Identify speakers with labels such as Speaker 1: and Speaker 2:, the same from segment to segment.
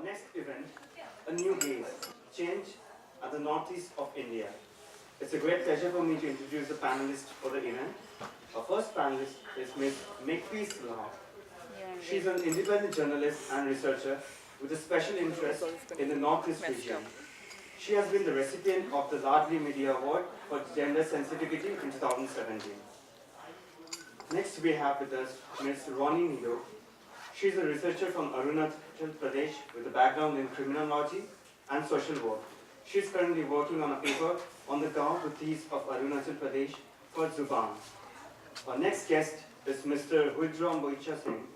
Speaker 1: next event, A New Gaze, Change at the Northeast of India. It's a great pleasure for me to introduce the panelists for the event. Our first panelist is Ms. Makepeace. She's an independent journalist and researcher with a special interest in the Northeast region. She has been the recipient of the Ladli Media Award for Gender Sensitivity in 2017. Next we have with us Ms. Ronnie Nido. She is a researcher from Arunachal Pradesh with a background in criminology and social work. She is currently working on a paper on the Gaon Buddhis of Arunachal Pradesh for Zuban. Our next guest is Mr. Huidrom Boicha Singh.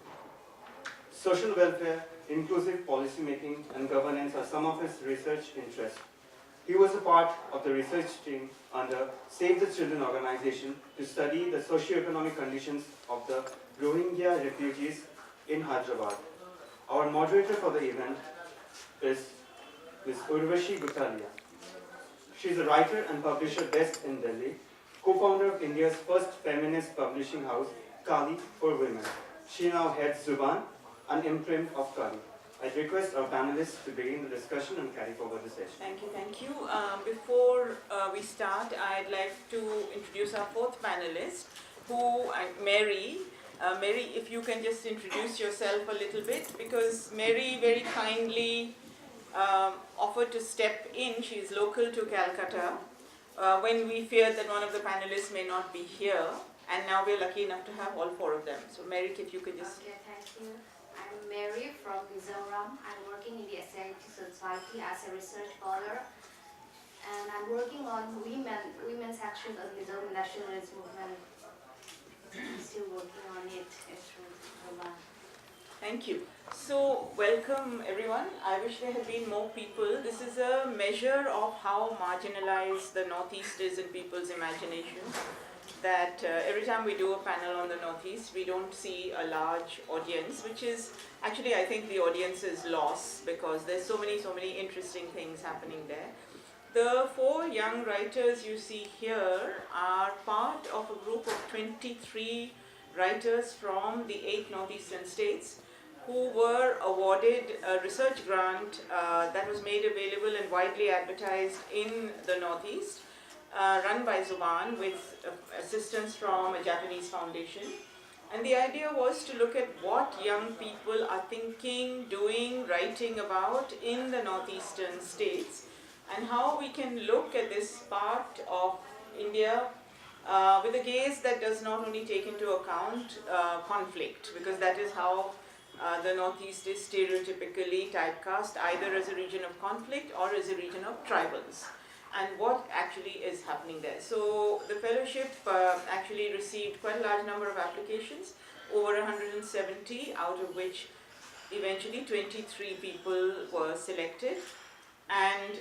Speaker 1: Social welfare, inclusive policy making and governance are some of his research interests. He was a part of the research team under Save the Children organization to study the socio-economic conditions of the Rohingya refugees in Hyderabad. Our moderator for the event is Ms. Urvashi Butalia. She is a writer and publisher based in Delhi, co-founder of India's first feminist publishing house, Kali for Women. She now heads Zuban, an imprint of Kali. I request our panelists to begin the discussion and carry forward the session.
Speaker 2: Thank you. Before we start, I'd like to introduce our fourth panelist, Mary. Mary, if you can just introduce yourself a little bit, because Mary very kindly offered to step in. She is local to Kolkata when we feared that one of the panelists may not be here, and now we're lucky enough to have all four of them. So Mary, if you could just...
Speaker 3: Okay, thank you. I'm Mary from Mizoram. I'm working in the SIT Society as a research scholar, and I'm working on women's action on Mizoram nationalist movement. I'm still working on it through Urvashi.
Speaker 2: Thank you. So, welcome everyone. I wish there had been more people. This is a measure of how marginalized the Northeast is in people's imagination. That every time we do a panel on the Northeast, we don't see a large audience, which is actually, I think the audience is lost because there's so many interesting things happening there. The four young writers you see here are part of a group of 23 writers from the 8 northeastern states who were awarded a research grant that was made available and widely advertised in the Northeast, run by Zuban with assistance from a Japanese foundation. And the idea was to look at what young people are thinking, doing, writing about in the northeastern states, and how we can look at this part of India with a gaze that does not only take into account conflict, because that is how the Northeast is stereotypically typecast, either as a region of conflict or as a region of tribals, and what actually is happening there. So the fellowship actually received quite a large number of applications, over 170, out of which eventually 23 people were selected. And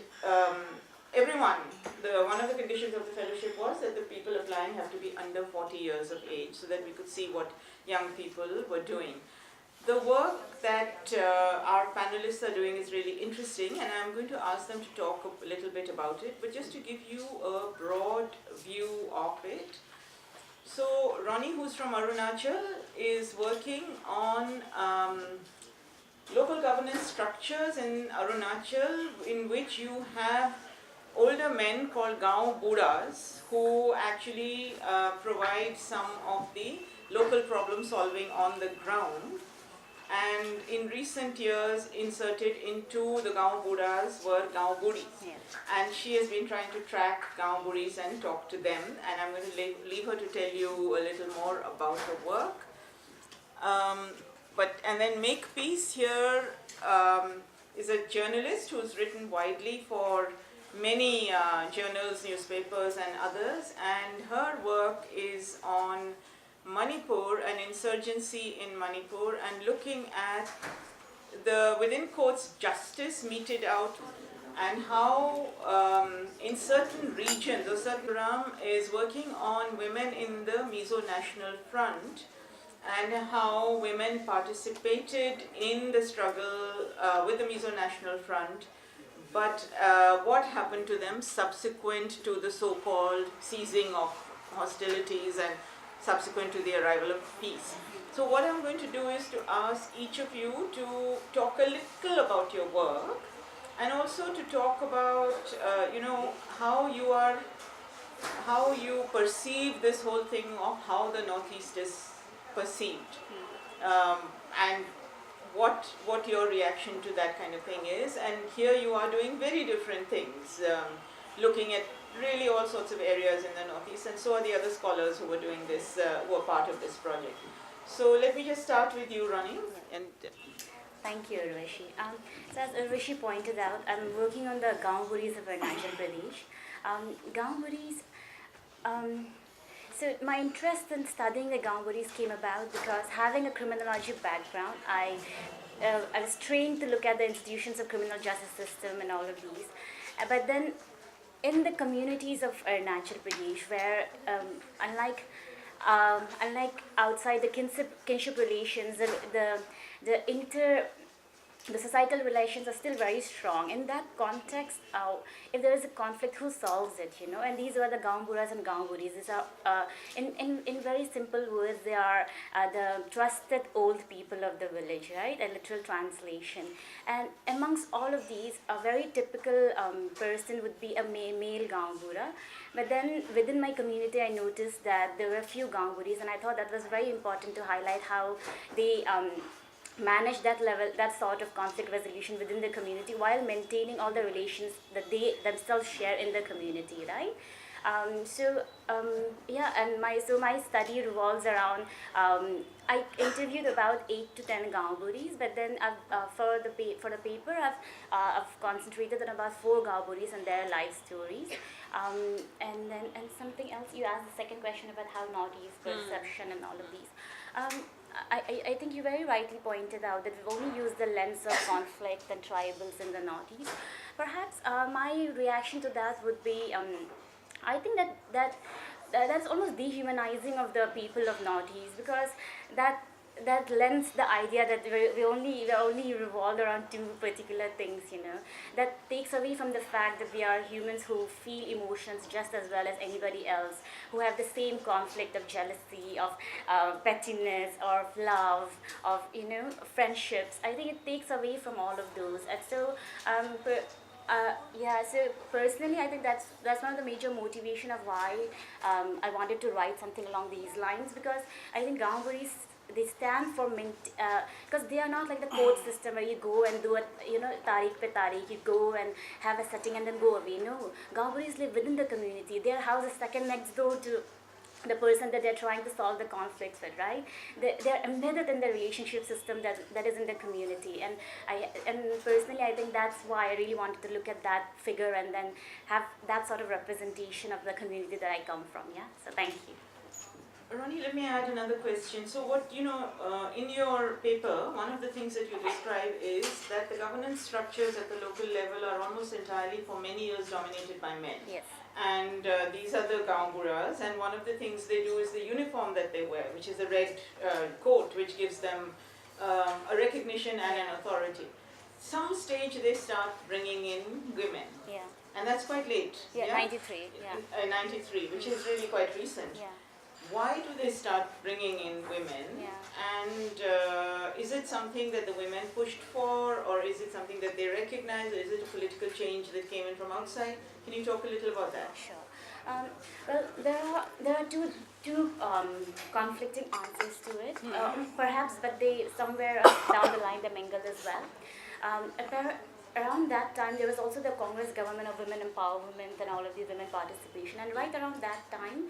Speaker 2: everyone, one of the conditions of the fellowship was that the people applying have to be under 40 years of age, so that we could see what young people were doing. The work that our panelists are doing is really interesting, and I'm going to ask them to talk a little bit about it, but just to give you a broad view of it. So Ronnie, who's from Arunachal, is working on local governance structures in Arunachal, in which you have older men called Gaon Buddhas who actually provide some of the local problem solving on the ground. And in recent years, inserted into the Gaon Buddhas were Gaon Budis. Yes. And she has been trying to track Gaon Budis and talk to them. And I'm going to leave her to tell you a little more about her work. And then Makepeace here is a journalist who's written widely for many journals, newspapers and others, and her work is on Manipur and insurgency in Manipur, and looking at the, within quotes, justice meted out, and how in certain regions, or Urvashi is working on women in the Mizo National Front, and how women participated in the struggle with the Mizo National Front, but what happened to them subsequent to the so-called ceasing of hostilities and subsequent to the arrival of peace. So what I'm going to do is to ask each of you to talk a little about your work, and also to talk about, how you perceive this whole thing of how the Northeast is perceived, and what your reaction to that kind of thing is. And here you are doing very different things, looking at really all sorts of areas in the Northeast, and so are the other scholars who were doing this, who are part of this project. So let me just start with you, Ronnie. And
Speaker 4: Thank you, Urvashi. So as Urvashi pointed out, I'm working on the Gaonburis of Arunachal Pradesh. Gaonburis, so my interest in studying the Gaonburis came about because having a criminology background, I was trained to look at the institutions of criminal justice system and all of these. But then in the communities of Arunachal Pradesh, where unlike outside the kinship relations, the societal relations are still very strong. In that context, if there is a conflict, who solves it? And these were the Gaonburas and Gaonburis. These are, in very simple words, they are the trusted old people of the village, right? A literal translation. And amongst all of these, a very typical person would be a male Gaonbura. But then within my community, I noticed that there were a few Gaonburis, and I thought that was very important to highlight how they manage that sort of conflict resolution within the community while maintaining all the relations that they themselves share in the community, right? And my study revolves around. I interviewed about 8 to 10 Gaonburis, but then for the paper, I've concentrated on about 4 Gaonburis and their life stories. And something else, you asked the second question about how Northeast perception and all of these. I think you very rightly pointed out that we've only used the lens of conflict and tribals in the Northeast. Perhaps my reaction to that would be, I think that's almost dehumanizing of the people of Northeast, because that lends the idea that we only revolve around 2 particular things, that takes away from the fact that we are humans who feel emotions just as well as anybody else, who have the same conflict of jealousy, of pettiness, or of love, of friendships. I think it takes away from all of those. And so so personally, I think that's one of the major motivation of why I wanted to write something along these lines, because I think Gaonburis, they stand for because they are not like the court system where you go and do it, tariq pe tariq, you go and have a setting and then go away. No, Gaonburis live within the community. Their house is second next door to the person that they're trying to solve the conflicts with, right? They're embedded in the relationship system that is in the community. And personally, I think that's why I really wanted to look at that figure and then have that sort of representation of the community that I come from, yeah? So thank you.
Speaker 2: Ronnie, let me add another question. So what, in your paper, one of the things that you describe is that the governance structures at the local level are almost entirely for many years dominated by men.
Speaker 4: Yes.
Speaker 2: And these are the Gaonburas, and one of the things they do is the uniform that they wear, which is a red coat, which gives them a recognition and an authority. Some stage they start bringing in women.
Speaker 4: Yeah.
Speaker 2: And that's quite late.
Speaker 4: Yeah, 93, yeah.
Speaker 2: 93, which is really quite recent.
Speaker 4: Yeah.
Speaker 2: Why do they start bringing in women?
Speaker 4: Yeah.
Speaker 2: And is it something that the women pushed for, or is it something that they recognize, or is it a political change that came in from outside? Can you talk a little about that?
Speaker 4: Sure. Well, there are two conflicting answers to it, perhaps, but they somewhere down the line they mingle as well. Around that time, there was also the Congress government of women empowerment and all of these women participation. And right around that time,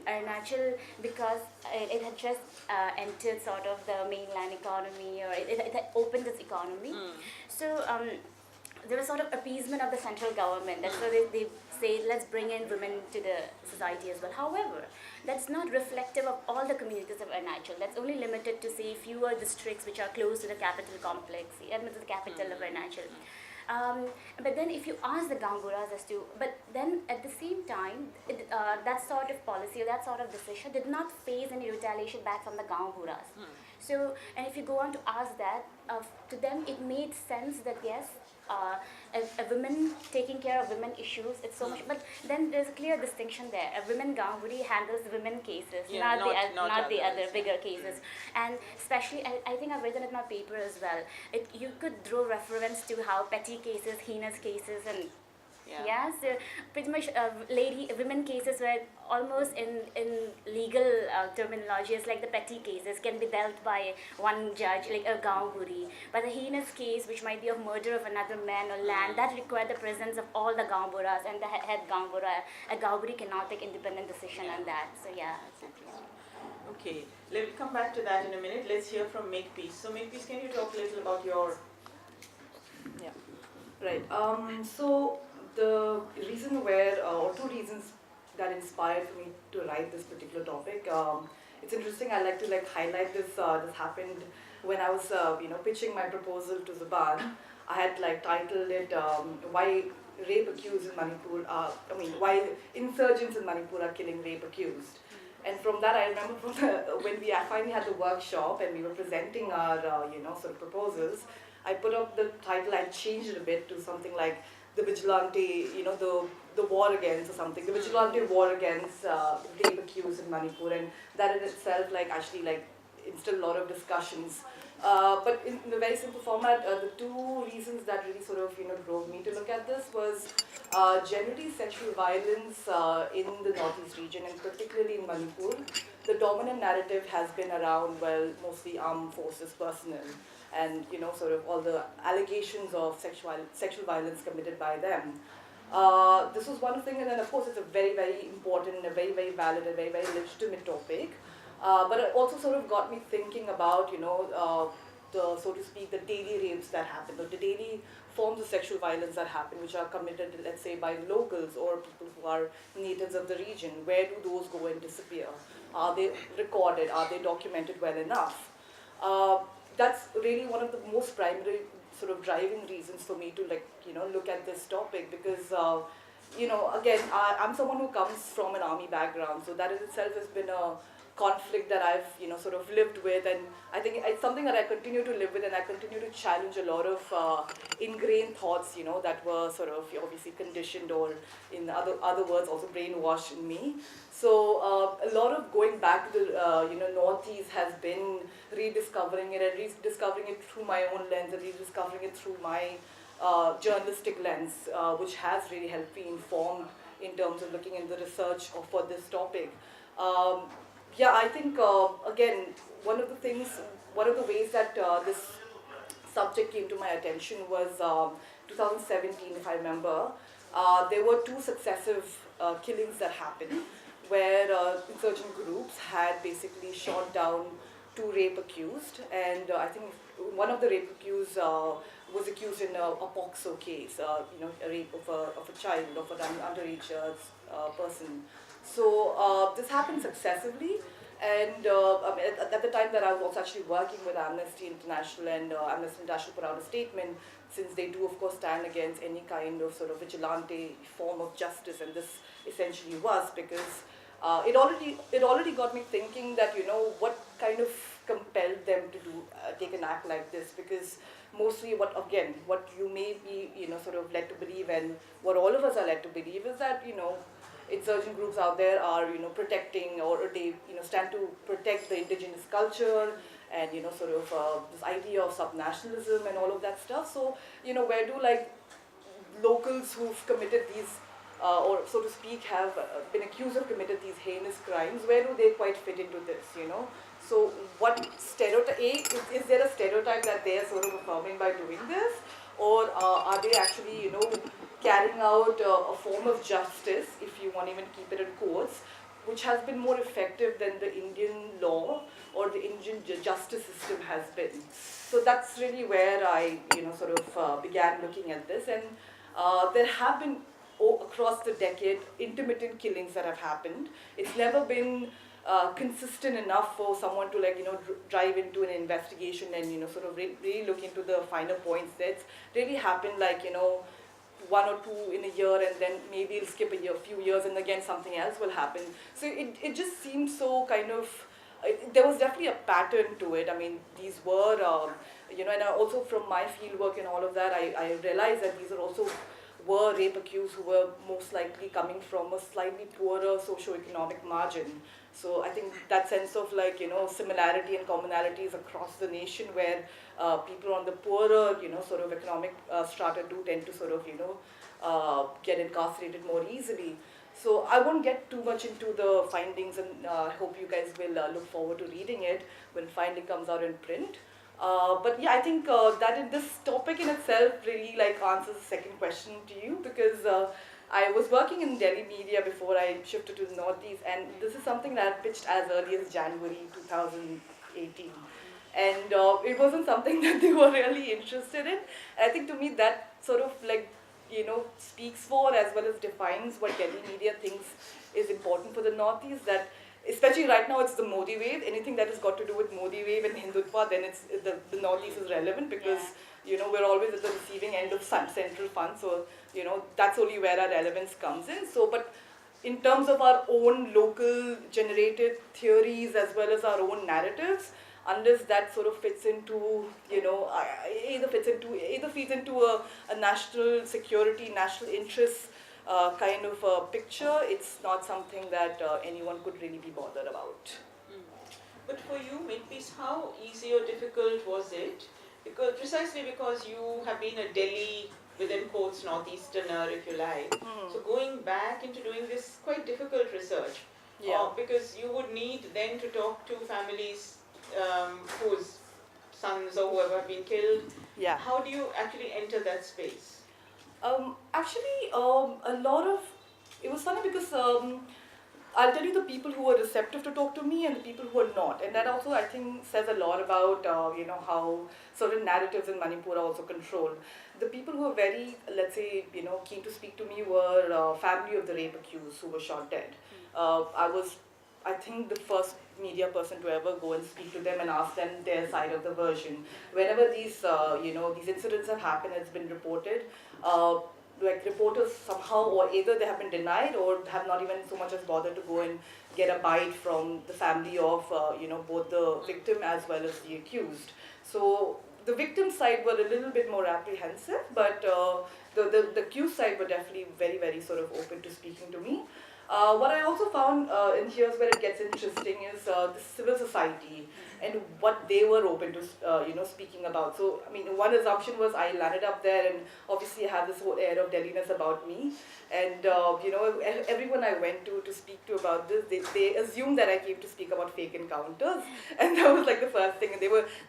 Speaker 4: Arunachal, because it had just entered sort of the mainland economy, or it had opened its economy. So there was sort of appeasement of the central government. That's why they say, let's bring in women to the society as well. However, that's not reflective of all the communities of Arunachal. That's only limited to, say, fewer districts which are close to the capital complex, the capital of Arunachal. But then if you ask the Gaonburas as to, but then at the same time, that sort of policy or that sort of decision did not face any retaliation back from the Gaonburas. So, and if you go on to ask that, to them it made sense that yes, a women taking care of women issues. It's so much, but then there's a clear distinction there. A women Ganguly handles women cases,
Speaker 2: Yeah,
Speaker 4: not the other
Speaker 2: others.
Speaker 4: bigger cases. And especially, I think I've written it in my paper as well. You could draw reference to how petty cases, heinous cases, and yeah, so pretty much women cases were almost in legal terminology, it's like the petty cases can be dealt by one judge, like a Gaunguri. But a heinous case, which might be of murder of another man or land, that required the presence of all the Gaungburas and the head Gaungbura. A Gaunguri cannot take independent decision on that. So yeah.
Speaker 2: That's interesting. Okay, we'll come back to that in a minute. Let's hear from Makepeace. So Makepeace, can you talk a little about your...
Speaker 5: Yeah, right. So the reason where, or two reasons that inspired me to write this particular topic. It's interesting. I like to highlight this. This happened when I was pitching my proposal to Zuban. I had titled it "Why Rape Accused in Manipur." Why insurgents in Manipur are killing rape accused. And from that, I remember when we finally had the workshop and we were presenting our sort of proposals. I put up the title. I changed it a bit to something like the vigilante, the war against or something, the vigilante war against rape accused in Manipur, and that in itself actually instilled a lot of discussions. But in a very simple format, the two reasons that really sort of drove me to look at this was generally sexual violence in the northeast region, and particularly in Manipur. The dominant narrative has been around, well, mostly armed forces personnel, and sort of all the allegations of sexual violence committed by them. This was one thing, and then of course it's a very, very important and a very, very valid and very, very legitimate topic. But it also sort of got me thinking about the, so to speak, the daily rapes that happen, or the daily forms of sexual violence that happen, which are committed, let's say, by locals or people who are natives of the region. Where do those go and disappear? Are they recorded? Are they documented well enough? That's really one of the most primary sort of driving reasons for me to look at this topic, because again, I'm someone who comes from an army background, so that in itself has been a conflict that I've sort of lived with, and I think it's something that I continue to live with, and I continue to challenge a lot of ingrained thoughts that were sort of obviously conditioned, or in other words also brainwashed in me. So a lot of going back to the Northeast has been rediscovering it, and rediscovering it through my own lens, and rediscovering it through my journalistic lens, which has really helped me informed in terms of looking into the research for this topic. Yeah, I think, again, one of the ways that this subject came to my attention was 2017, if I remember. There were two successive killings that happened, where insurgent groups had basically shot down two rape accused, and I think one of the rape accused was accused in a POXO case, a rape of a child, of an underage person. So this happened successively, and at the time that I was also actually working with Amnesty International, and Amnesty International put out a statement, since they do of course stand against any kind of sort of vigilante form of justice, and this essentially was because it already got me thinking that what kind of compelled them to take an act like this, because mostly what you may be sort of led to believe, and what all of us are led to believe, is that insurgent groups out there are protecting, or they stand to protect the indigenous culture, and sort of this idea of subnationalism and all of that stuff. So where do locals who've committed these or so to speak have been accused of committed these heinous crimes, where do they quite fit into this, So what stereotype, is there a stereotype that they are sort of affirming by doing this, or are they actually carrying out a form of justice, if you want to even keep it in quotes, which has been more effective than the Indian law or the Indian justice system has been? So that's really where I sort of began looking at this, and there have been across the decade intermittent killings that have happened. It's never been consistent enough for someone to drive into an investigation and sort of really look into the finer points. That's really happened one or two in a year, and then maybe it'll skip a few years, and again something else will happen. So it just seems so kind of there was definitely a pattern to it. I mean, these were, and also from my field work and all of that, I realized that these are also were rape accused who were most likely coming from a slightly poorer socio-economic margin. So I think that sense of similarity and commonalities across the nation where people on the poorer, sort of economic strata do tend to sort of, get incarcerated more easily. So I won't get too much into the findings, and I hope you guys will look forward to reading it when finally comes out in print. But yeah, I think that in this topic in itself really answers the second question to you, because I was working in Delhi media before I shifted to the Northeast, and this is something that I pitched as early as January 2018. And it wasn't something that they were really interested in. And I think to me that sort of speaks for as well as defines what Delhi media thinks is important for the Northeast, that especially right now it's the Modi wave. Anything that has got to do with Modi wave and Hindutva, then it's the Northeast is relevant, because we're always at the receiving end of central funds, so that's only where our relevance comes in. So, but in terms of our own local generated theories as well as our own narratives, unless that sort of fits into, either feeds into a national security, national interest kind of a picture, it's not something that anyone could really be bothered about.
Speaker 2: But for you, Makepeace, how easy or difficult was it? Precisely because you have been a Delhi, within quotes, Northeasterner, if you like. So going back into doing this quite difficult research, because you would need then to talk to families whose sons or whoever have been killed.
Speaker 5: Yeah.
Speaker 2: How do you actually enter that space?
Speaker 5: A lot of, it was funny because I'll tell you the people who were receptive to talk to me and the people who were not. And that also, I think, says a lot about, how certain narratives in Manipur are also controlled. The people who were very, let's say, keen to speak to me were family of the rape accused who were shot dead. I was, I think, the first media person to ever go and speak to them and ask them their side of the version. Whenever these, these incidents have happened, it's been reported. Reporters somehow, or either they have been denied or have not even so much as bothered to go and get a bite from the family of, both the victim as well as the accused. So the victim side were a little bit more apprehensive, but the accused side were definitely very, very sort of open to speaking to me. What I also found, and here's where it gets interesting, is the civil society and what they were open to, speaking about. So, I mean, one assumption was I landed up there, and obviously I have this whole air of Delhiness about me. And, everyone I went to speak to about this, they assumed that I came to speak about fake encounters. And that was like the first thing. And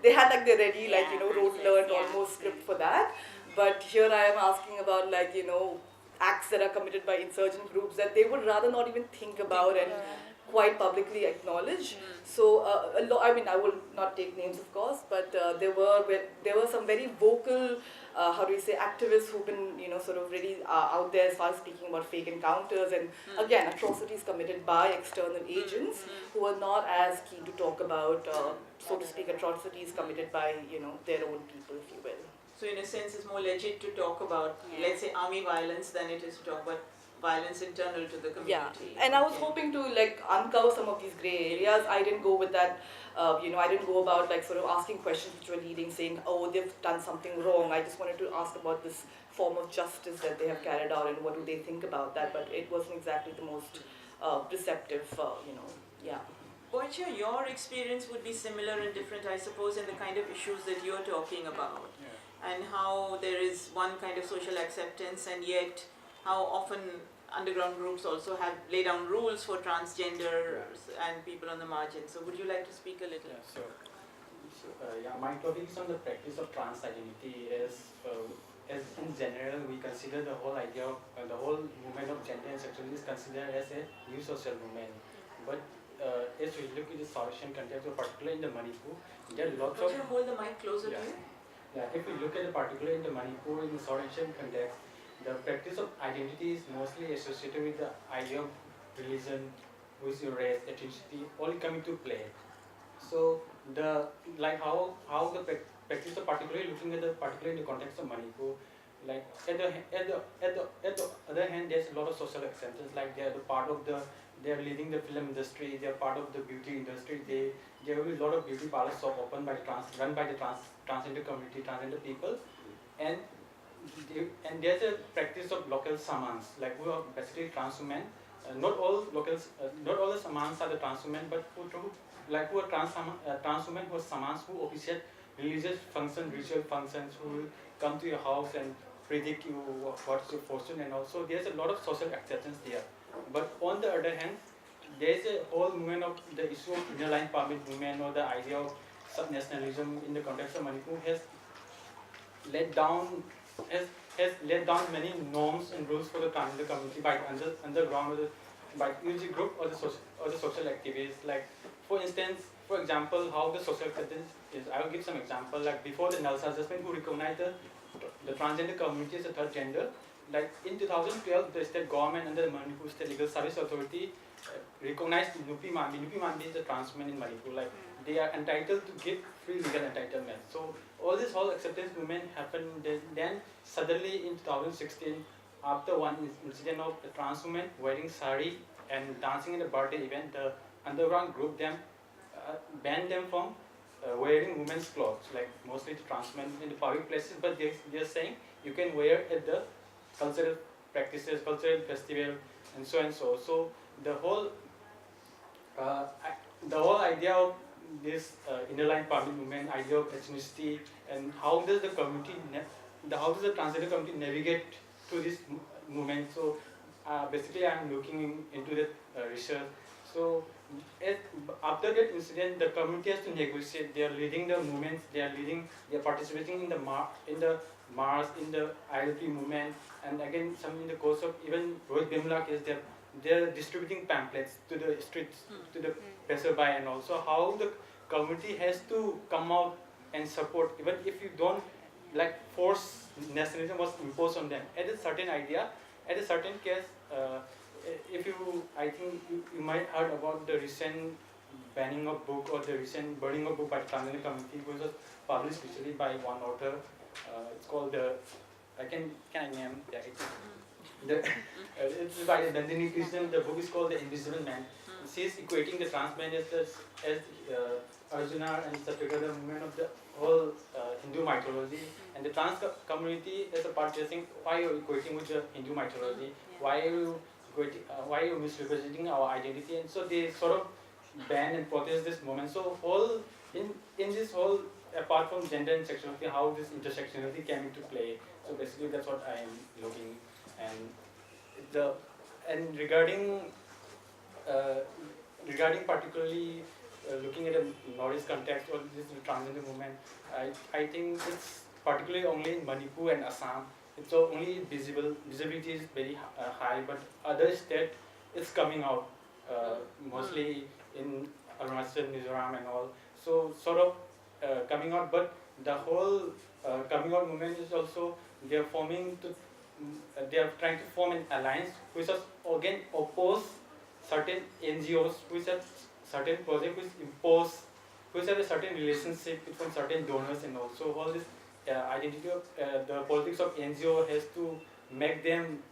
Speaker 5: they had like the ready, rote learned almost script for that. But here I am asking about acts that are committed by insurgent groups that they would rather not even think about and quite publicly acknowledge. So, I mean, I will not take names, of course, but there were some very vocal, activists who've been, sort of really out there as far as speaking about fake encounters and, again, atrocities committed by external agents who are not as keen to talk about, so to speak, atrocities committed by, their own people, if you will.
Speaker 2: So in a sense, it's more legit to talk about, let's say, army violence than it is to talk about violence internal to the community.
Speaker 5: Yeah, and I was hoping to uncover some of these grey areas. I didn't go with that, I didn't go about sort of asking questions which were leading, saying, oh, they've done something wrong. I just wanted to ask about this form of justice that they have carried out and what do they think about that. But it wasn't exactly the most receptive, yeah.
Speaker 2: Boicha, your experience would be similar and different, I suppose, in the kind of issues that you're talking about. And how there is one kind of social acceptance, and yet how often underground groups also have laid down rules for transgenders and people on the margins. So would you like to speak a little?
Speaker 6: Yeah, my topic is on the practice of trans identity. As in general, we consider the whole idea of the whole movement of gender and sexuality is considered as a new social movement. But as we look at the South Asian context, particularly in the Manipur, there are lots of...
Speaker 2: Could you hold the mic closer to you?
Speaker 6: Yeah, if we look at the particularly in the Manipur, in the South Asian context, the practice of identity is mostly associated with the idea of religion, which is race, ethnicity, all come into play. So the how the practice of particularly looking at the particularly in the context of Manipur, at the other hand, there's a lot of social acceptance, like they are the part of the they are leading the film industry. They are part of the beauty industry. There will be a lot of beauty parlors shop open by run by the transgender community, transgender people, and and there's a practice of local shamans, like who are basically trans women. Not all the shamans are the trans women, but who are trans women who are shamans who officiate religious function, ritual functions, who will come to your house and predict you what's your fortune, and also there's a lot of social acceptance there. But on the other hand, there is a whole movement of the issue of inner line permit movement, or the idea of subnationalism in the context of Manipur has let down has laid down many norms and rules for the transgender community by underground, or by UG group, or the social activists. Like for example, how the social acceptance is. I will give some example. Like before the Nalsa adjustment, who recognized the transgender community as a third gender. Like in 2012, the state government under the Manipur State Legal Service Authority recognized Nupi Mandi. Nupi Mandi is the trans women in Manipur. Like they are entitled to get free legal entitlement. So all this whole acceptance movement happened. Then suddenly in 2016, after one incident of a trans woman wearing sari and dancing in a birthday event, the underground group banned them from wearing women's clothes, like mostly the trans men in the public places. But they're saying you can wear at the cultural practices, cultural festival, and so and so. So the whole idea of this inner line permit movement, idea of ethnicity, and how does the transgender community navigate to this movement? So basically, I'm looking into that research. So after that incident, the community has to negotiate. They are leading the movements. They are participating in the march, in the ILP movement, and again, some in the course of even Rohit Bimla case, they're distributing pamphlets to the streets, to the passerby, and also how the community has to come out and support, even if you don't like force nationalism was imposed on them. At a certain case, I think you might heard about the recent banning of book, or the recent burning of book by the transgender community, which was published recently by one author. It's called can I name? Yeah, it's by Nandini Krishnan. The book is called The Invisible Man. She's equating the trans man as Arjuna and Satyaka, the movement of the whole Hindu mythology, and the trans community as a part. They're saying, why are you equating with the Hindu mythology? Why are you misrepresenting our identity? And so they sort of ban and protest this movement. So in this whole, apart from gender and sexuality, how this intersectionality came into play. So basically, that's what I am looking. And regarding particularly looking at a Northeast context, or this transgender movement, I think it's particularly only in Manipur and Assam. It's only visibility is very high, but other states it's coming out, mostly in Arunachal, Mizoram and all. So sort of coming out, but the whole coming out movement is also, they are trying to form an alliance which is again oppose certain NGOs which have certain projects which have a certain relationship between certain donors, and also all this identity of the politics of NGO has to make them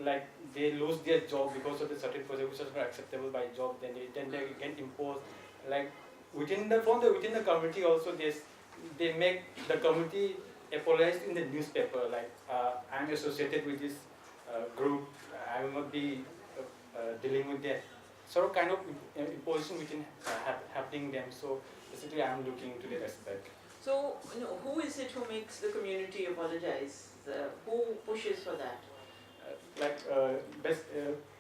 Speaker 6: like they lose their job because of the certain project which is not acceptable by job. Then they can impose, like within the community also, they make the community apologize in the newspaper, like I'm associated with this group, I will not be dealing with that sort of kind of imposition within happening them. So basically, I'm looking into that aspect.
Speaker 2: So, who is it who makes the community apologize? Who pushes for that?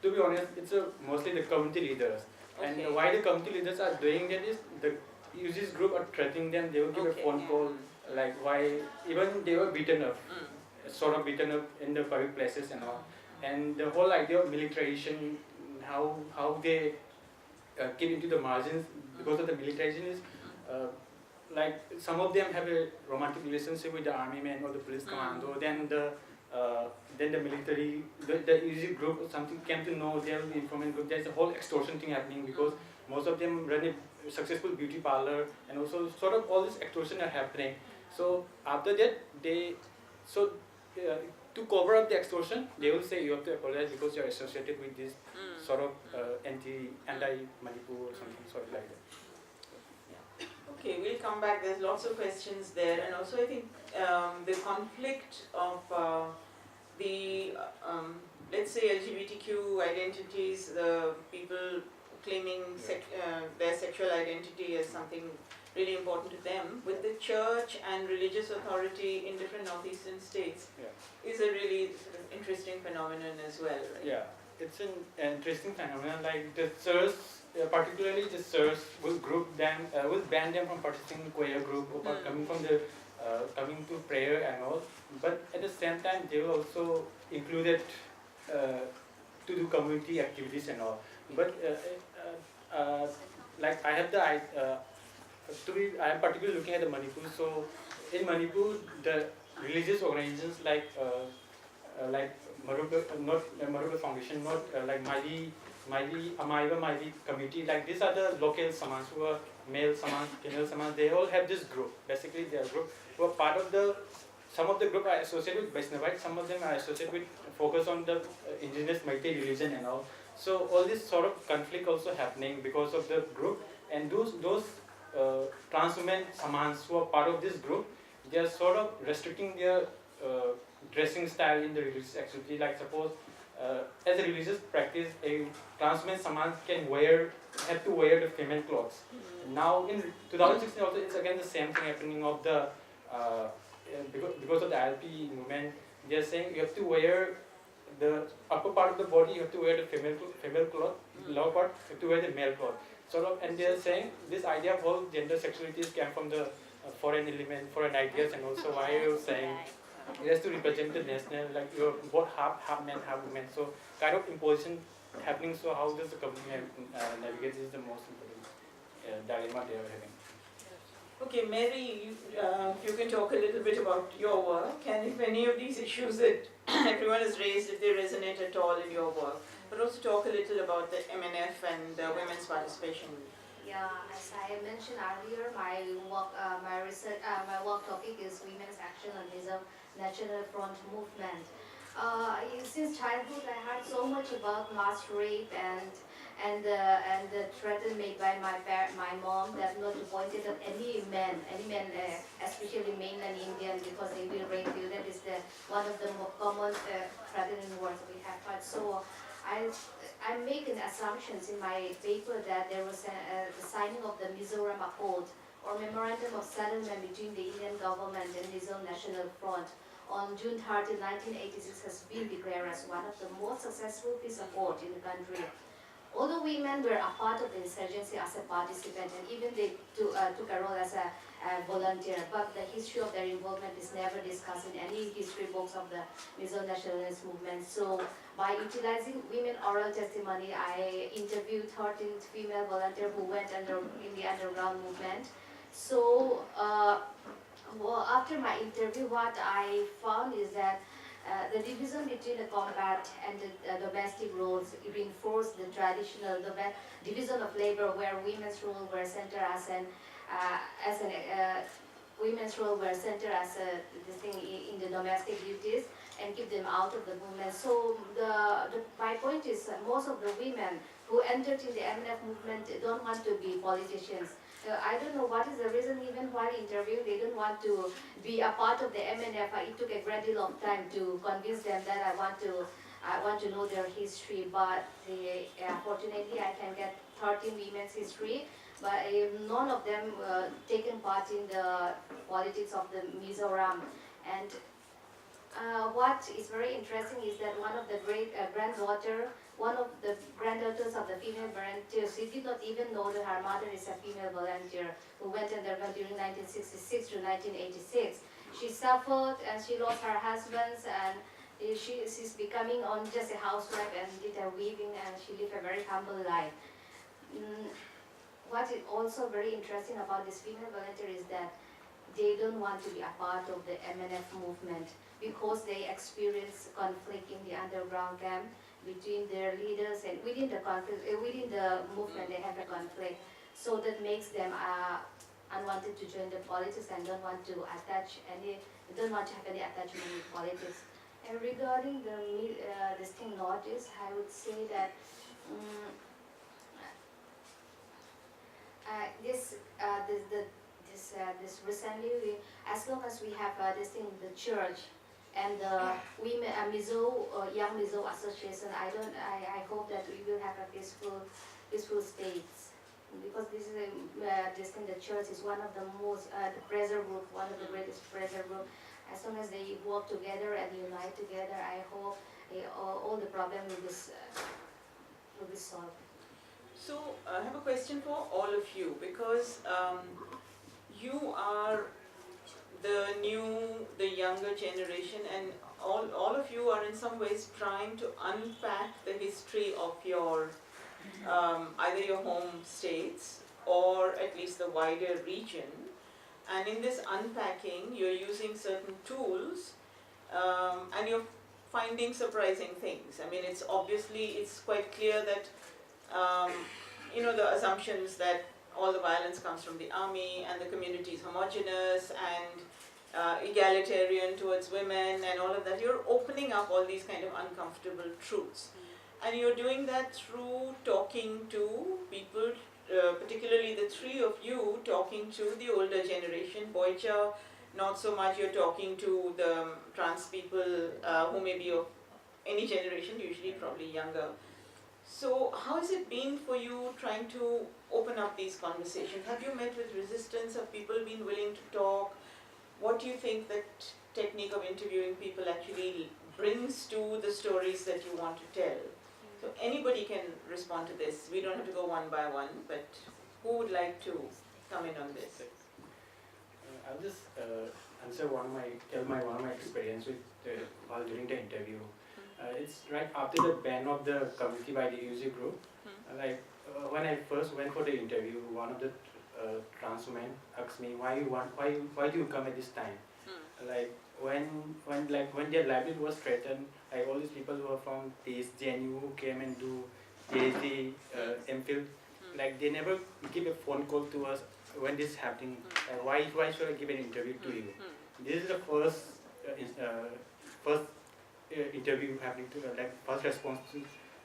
Speaker 6: To be honest, it's mostly the community leaders. Okay. And why the community leaders are doing that is the users group are threatening them. They will give a phone call, like why even they were beaten up, sort of beaten up in the public places and all. And the whole idea of militarization, how they came into the margins because of the militarization is like some of them have a romantic relationship with the army man or the police commando. Then the military, the easy group or something came to know they have the informant group. There's a whole extortion thing happening because most of them run a successful beauty parlor, and also sort of all this extortion are happening. So after that to cover up the extortion, they will say you have to apologize because you are associated with this sort of anti-Manipur or something sort of like that.
Speaker 2: Okay, we'll come back. There's lots of questions there, and also I think the conflict of the let's say LGBTQ identities, the people claiming their sexual identity as something really important to them, with the church and religious authority in different northeastern states, is a really sort of interesting phenomenon as well. Right?
Speaker 6: Yeah, it's an interesting phenomenon. Like the church, particularly the church, will group them, will ban them from participating in choir group or coming from the coming to prayer and all. But at the same time, they will also include it to do community activities and all. But like I have the I am particularly looking at the Manipur. So in Manipur, the religious organizations like Makepeace Foundation, not like Amaiva Maili community, like these are the local samans who are male samans, female samans. They all have this group. Basically, they are group who are part of the. Some of the group are associated with Vaishnavite, some of them are associated with focus on the indigenous Meitei religion and all. So all this sort of conflict also happening because of the group, and those trans women samans who are part of this group, they are sort of restricting their dressing style in the religious activity. Like suppose as a religious practice, a trans woman saman have to wear the female clothes. Now in 2016 also it's again the same thing happening of the because of the ILP movement. They are saying you have to wear the upper part of the body, you have to wear the female cloth, lower part you have to wear the male cloth. Sort of, and they are saying this idea of whole gender sexualities came from the foreign element, foreign ideas, and also why you are saying it has to represent the national, like you're both half men, half women. So kind of imposition happening. So how does the company navigate is the most important dilemma they are having.
Speaker 2: Okay, Mary, you can talk a little bit about your work, and if any of these issues that everyone has raised, if they resonate at all in your work, but also talk a little about the MNF and women's participation.
Speaker 3: Yeah, as I mentioned earlier, my work topic is women's action on Nido National Front movement. Since childhood, I heard so much about mass rape and the threat made by my mom that not to point it at any man, especially mainland Indian, because they will rape you. That is one of the more common threatening words we have heard. So I'm making assumptions in my paper that there was the signing of the Mizoram Accord or Memorandum of Settlement between the Indian government and Mizo National Front on June 30, 1986 has been declared as one of the most successful peace accords in the country. Although women were a part of the insurgency as a participant and even they took a role as a volunteer, but the history of their involvement is never discussed in any history books of the Mizo nationalist movement. So by utilizing women oral testimony, I interviewed 13 female volunteers who went in the underground movement. So after my interview, what I found is that the division between the combat and the domestic roles reinforced the traditional division of labor, where women's role were centered in the domestic duties and keep them out of the movement. So my point is most of the women who entered in the MNF movement don't want to be politicians. I don't know what is the reason, even while interviewing, they don't want to be a part of the MNF. It took a great deal of time to convince them that I want to know their history, but fortunately I can get 13 women's history, but none of them taken part in the politics of the Mizoram. And what is very interesting is that one of the one of the granddaughters of the female volunteers, she did not even know that her mother is a female volunteer who went underground during 1966 to 1986. She suffered and she lost her husband, and she's becoming just a housewife and did her weaving, and she lived a very humble life. What is also very interesting about this female volunteer is that they don't want to be a part of the MNF movement because they experience conflict in the underground camp between their leaders, and within the movement they have a conflict. So that makes them unwanted to join the politics and don't want to have any attachment with politics. And regarding the this thing notice, I would say that um, this recently, as long as we have this thing, the church and the women young Mizo association, I hope that we will have a peaceful states, because this is this thing, the church is one of the most the pressure group, one of the greatest pressure group. As long as they work together and unite together, I hope all the problem will be solved.
Speaker 2: So I have a question for all of you, because you are the younger generation, and all of you are in some ways trying to unpack the history of your either your home states or at least the wider region. And in this unpacking, you're using certain tools, and you're finding surprising things. I mean, it's quite clear that the assumptions that all the violence comes from the army and the community is homogeneous and egalitarian towards women and all of that. You're opening up all these kind of uncomfortable truths. And you're doing that through talking to people, particularly the three of you talking to the older generation. Boicha, not so much. You're talking to the trans people who may be of any generation, usually probably younger. So how has it been for you trying to open up these conversations? Have you met with resistance? Have people been willing to talk? What do you think that technique of interviewing people actually brings to the stories that you want to tell? So anybody can respond to this. We don't have to go one by one, but who would like to come in on this?
Speaker 6: I'll just answer one of my experience with while during the interview. It's right after the ban of the community by the user group. When I first went for the interview, one of the trans women asked me, why do you come at this time? When their livelihood was threatened, all these people who are from this JNU who came and do PhD, MPhil, they never give a phone call to us when this is happening. Why should I give an interview to you? This is the first interview happening to first response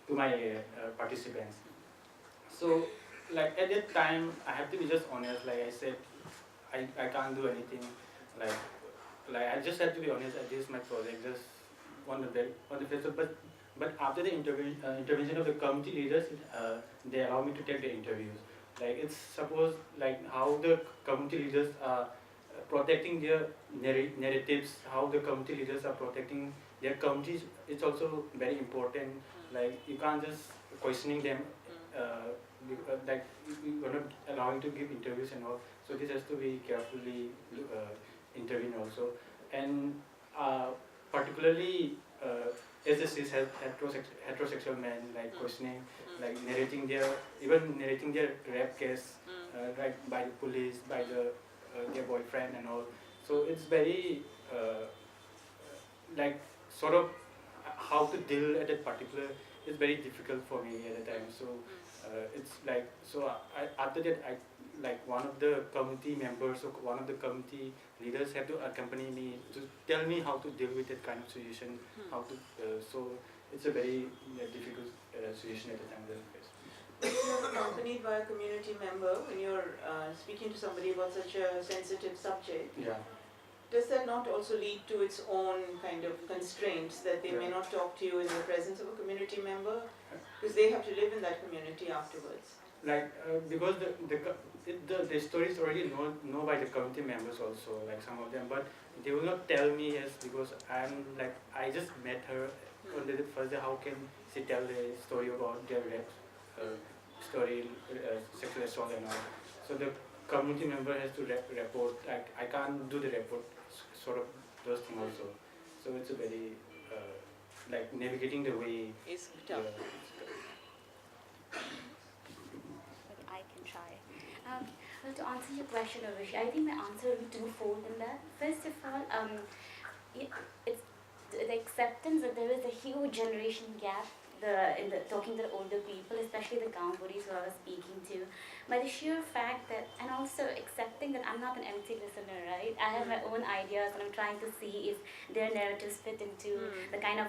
Speaker 6: to my participants. So at that time I have to be just honest. Like I said, I can't do anything. I just have to be honest. This is my project, just on the face of. But after the intervention of the community leaders, they allow me to take the interviews. It's suppose how the community leaders are protecting their narratives, how the community leaders are protecting their communities. It's also very important. You can't just questioning them. You're not allowing to give interviews and all. So this has to be carefully intervened also. And particularly as a cis heterosexual men, questioning, narrating their rape case, by the police, by their boyfriend and all. So it's very sort of how to deal at that particular is very difficult for me at the time. So after that one of the community members or one of the community leaders have to accompany me to tell me how to deal with that kind of situation. So it's a very difficult situation at the time that I face.
Speaker 2: When you're accompanied by a community member, when you're speaking to somebody about such a sensitive subject, does that not also lead to its own kind of constraints, that they may not talk to you in the presence of a community member because they have to live in that community afterwards?
Speaker 6: Because the story is already known by the community members also, some of them, but they will not tell me because I just met her on the first day. How can she tell the story about their rape story, sexual assault and all? So the community member has to report. I can't do the report, sort of those things also. So it's a very navigating the way
Speaker 2: is tough.
Speaker 4: I can try. Well, to answer your question, Urvashi, I think my answer will be twofold in that. First of all, it's the acceptance that there is a huge generation gap talking to the older people, especially the Gamburis who I was speaking to, by the sheer fact that, and also accepting that I'm not an empty listener, right? I have my own ideas and I'm trying to see if their narratives fit into the kind of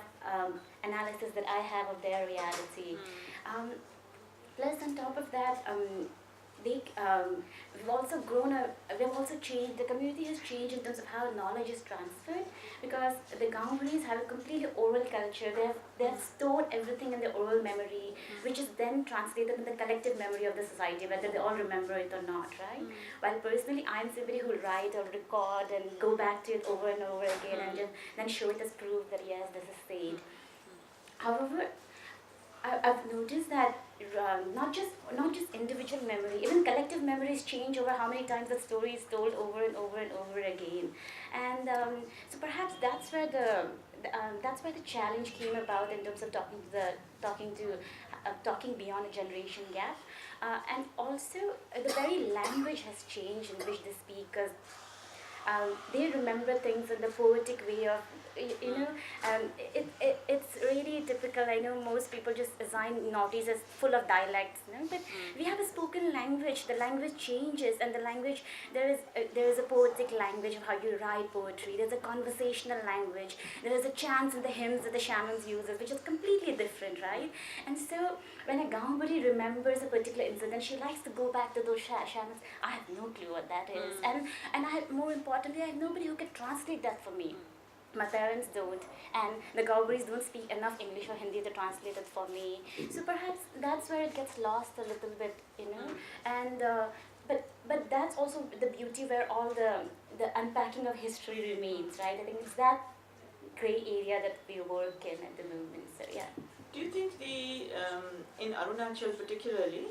Speaker 4: analysis that I have of their reality. Plus, on top of that, they, we've also we've also changed, the community has changed in terms of how knowledge is transferred, because the Gamburis have a completely oral culture. They have stored everything in their oral memory, which is then translated in the collective memory of the society, whether they all remember it or not, right? While personally, I'm somebody who will write or record and go back to it over and over again and then show it as proof that yes, this is said. However, I've noticed that not just individual memory, even collective memories change over how many times the story is told over and over and over again, and so perhaps that's where the challenge came about in terms of talking beyond a generation gap, and also the very language has changed in which they speak, because they remember things in the poetic way of, it's really typical. I know most people just assign naughties as full of dialects, but we have a spoken language. The language changes, and the language, there is a poetic language of how you write poetry. There's a conversational language. There is a chants and the hymns that the shamans uses, which is completely different, right? And so when a Gambari remembers a particular incident, she likes to go back to those shamans. I have no clue what that is, and more importantly, I have nobody who can translate that for me. My parents don't, and the Gaubaris don't speak enough English or Hindi to translate it for me. So perhaps that's where it gets lost a little bit, And but that's also the beauty where all the unpacking of history remains, right? I think it's that gray area that we work in at the moment. So yeah.
Speaker 2: Do you think in Arunachal particularly,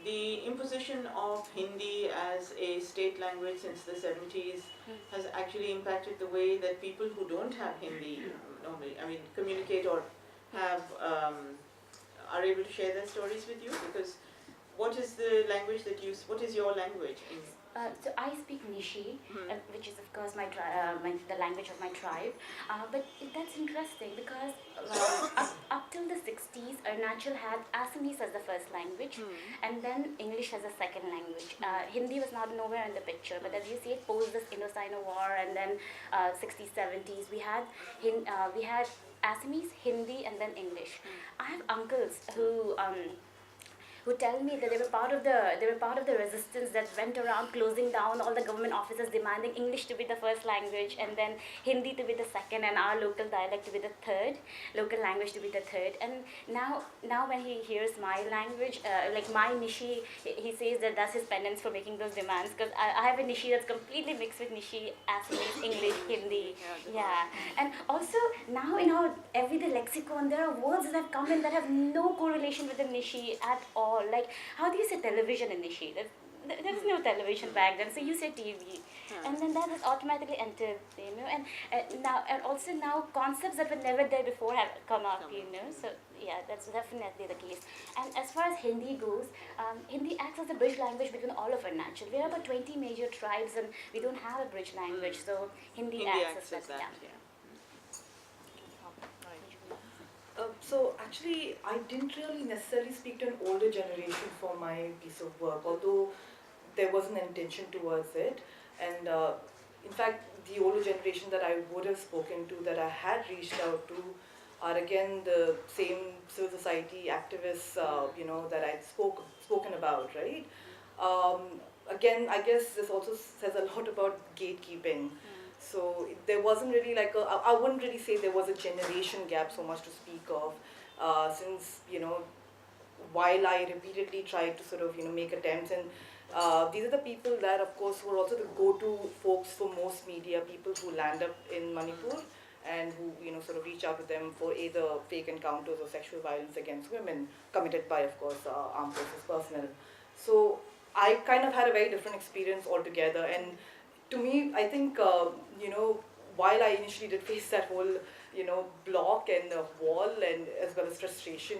Speaker 2: the imposition of Hindi as a state language since the 70s has actually impacted the way that people who don't have Hindi normally, communicate or have, are able to share their stories with you? Because what is the language that what is your language?
Speaker 4: So I speak Nishi, which is of course the language of my tribe. But that's interesting because up till the 60s, Arunachal had Assamese as the first language, and then English as a second language. Hindi was not nowhere in the picture, but as you see, it post this Indo-Sino war, and then 60s, 70s, we had Assamese, Hindi, and then English. I have uncles who tell me that they were part of the resistance that went around closing down all the government offices, demanding English to be the first language, and then Hindi to be the second, and our local dialect to be the third, local language to be the third. And now when he hears my language, like my Nishi, he says that that's his penance for making those demands, because I have a Nishi that's completely mixed with Nishi, Assamese, English, Hindi. Yeah. And also now in our everyday lexicon, there are words that have come in that have no correlation with the Nishi at all. Like, how do you say television in Nishi? There was no television back then, so you say TV, and then that has automatically entered, and now concepts that were never there before have come up, so yeah, that's definitely the case. And as far as Hindi goes, Hindi acts as a bridge language between all of Arunachal. We are about 20 major tribes, and we don't have a bridge language, so Hindi acts as that.
Speaker 5: So actually, I didn't really necessarily speak to an older generation for my piece of work, although there was an intention towards it. And in fact, the older generation that I would have spoken to, that I had reached out to, are again the same civil society activists, that I'd spoken about, right? Again, I guess this also says a lot about gatekeeping. So there wasn't really I wouldn't really say there was a generation gap so much to speak of, since, while I repeatedly tried to sort of, make attempts, and these are the people that, of course, were also the go-to folks for most media, people who land up in Manipur and who, sort of reach out to them for either fake encounters or sexual violence against women committed by, of course, armed forces personnel. So I kind of had a very different experience altogether, and to me, I think, while I initially did face that whole, block and wall, and as well as frustration,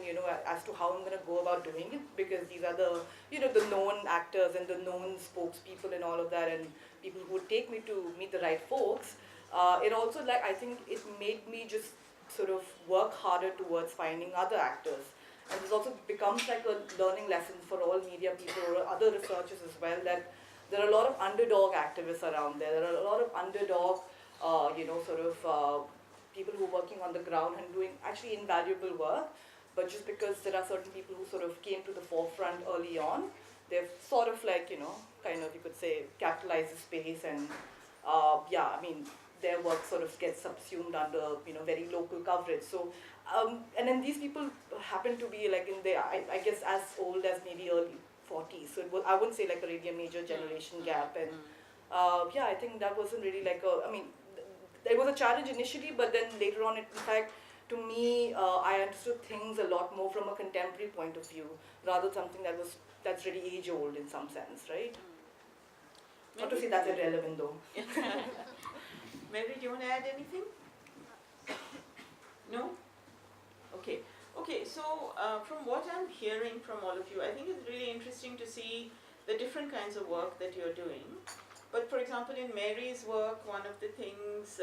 Speaker 5: as to how I'm going to go about doing it, because these are the, the known actors and the known spokespeople and all of that, and people who would take me to meet the right folks. It also, I think it made me just sort of work harder towards finding other actors. And this also becomes like a learning lesson for all media people or other researchers as well, that there are a lot of underdog activists around there. There are a lot of underdog, people who are working on the ground and doing actually invaluable work. But just because there are certain people who sort of came to the forefront early on, they've sort of like, kind of, you could say, capitalized the space and, their work sort of gets subsumed under, very local coverage. So, and then these people happen to be like in their, I guess, as old as maybe early 40s. So I wouldn't say like a really a major generation gap. And I think that wasn't really like there was a challenge initially, but then later on, in fact, to me, I understood things a lot more from a contemporary point of view, rather something that's really age old in some sense, right? Not to say that's irrelevant though.
Speaker 2: Mary, do you want to add anything? No? Okay. Okay, so from what I'm hearing from all of you, I think it's really interesting to see the different kinds of work that you're doing. But for example, in Mary's work, one of the things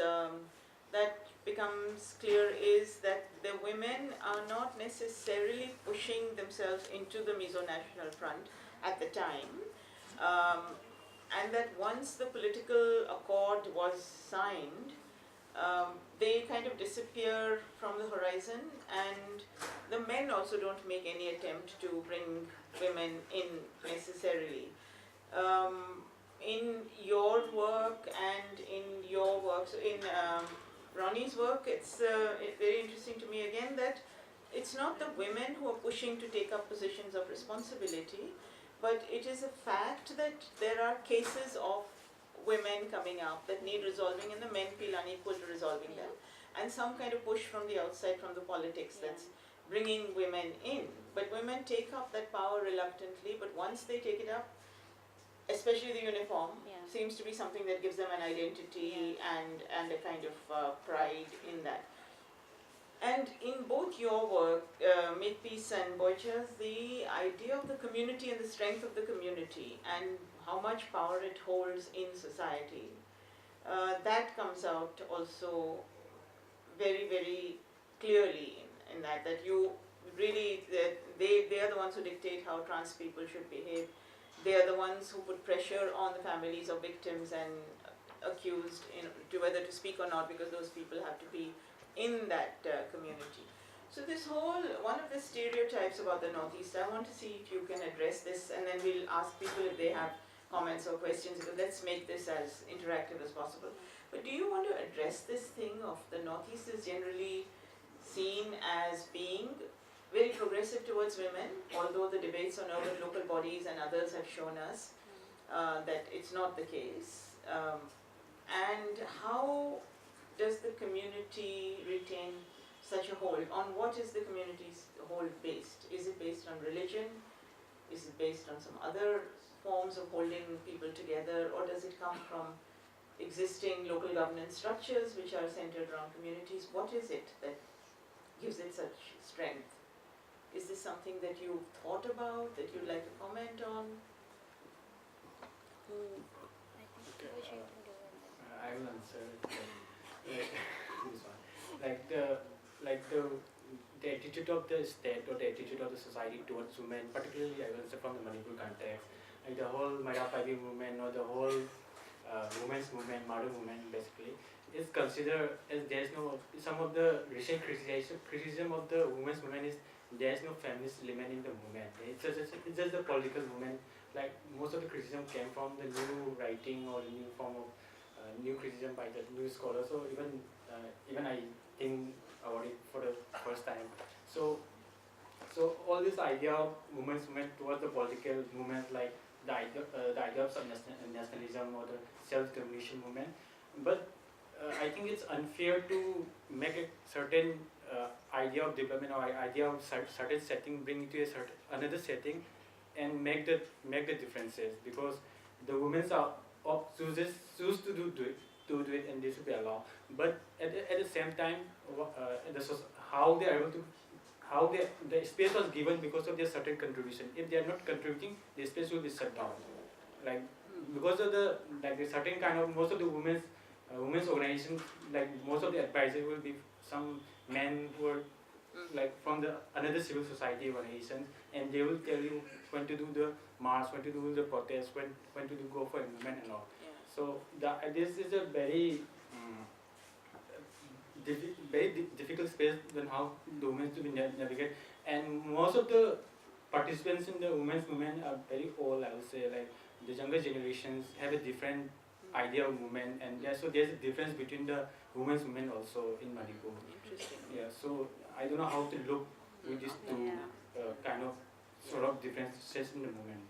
Speaker 2: that becomes clear is that the women are not necessarily pushing themselves into the Mizo-National Front at the time. And that once the political accord was signed, they kind of disappear from the horizon, and the men also don't make any attempt to bring women in necessarily. In your work and in your work, so in Ronnie's work, it's very interesting to me again that it's not the women who are pushing to take up positions of responsibility, but it is a fact that there are cases of women coming up that need resolving and the men feel unequal to resolving them, and some kind of push from the outside, from the politics that's bringing women in. But women take up that power reluctantly, but once they take it up, especially the uniform, seems to be something that gives them an identity and a kind of pride in that. And in both your work, Makepeace and Boicha's, the idea of the community and the strength of the community and how much power it holds in society, that comes out also very, very clearly in that you really, they are the ones who dictate how trans people should behave. They are the ones who put pressure on the families of victims and accused to whether to speak or not, because those people have to be in that community. So this whole, one of the stereotypes about the Northeast, I want to see if you can address this, and then we'll ask people if they have comments or questions, because let's make this as interactive as possible. But do you want to address this thing of the Northeast is generally seen as being very progressive towards women, although the debates on urban local bodies and others have shown us that it's not the case. And how does the community retain such a hold? On what is the community's hold based? Is it based on religion? Is it based on some other forms of holding people together? Or does it come from existing local governance structures which are centered around communities? What is it that gives it such strength? Is this something that you've thought about, that you'd like to comment on?
Speaker 6: I will answer this one. The attitude of the state or the attitude of the society towards women, particularly I will say from the Manipur context, like the whole Makepeace movement or the whole women's movement, modern movement basically, is considered as there's no, some of the recent criticism of the women's movement is there's no feminist element in the movement. It's just a political movement. Like most of the criticism came from the new writing or the new form of new criticism by the new scholars. So even I think about it for the first time. So all this idea of women's movement towards the political movement, like the idea of nationalism or the self-determination movement, but I think it's unfair to make a certain idea of development or idea of certain setting, bring it to another setting, and make the differences, because the women are choose to do it, and this should be allowed. But at the same time, how they are able to, how the space was given because of their certain contribution. If they are not contributing, the space will be shut down. Like because of the certain kind of, most of the women's organizations, like most of the advisors will be some men who are like from the another civil society organizations, and they will tell you when to do the march, when to do the protest, when to do go for environment and all.
Speaker 2: Yeah.
Speaker 6: So this is a very difficult space than how the women to be navigate, and most of the participants in the women's movement are very old. I would say like the younger generations have a different idea of women, and so there's a difference between the women's movement also in Manipur.
Speaker 2: Interesting.
Speaker 6: Yeah, so I don't know how to look with these two kind of sort of differences in the movement.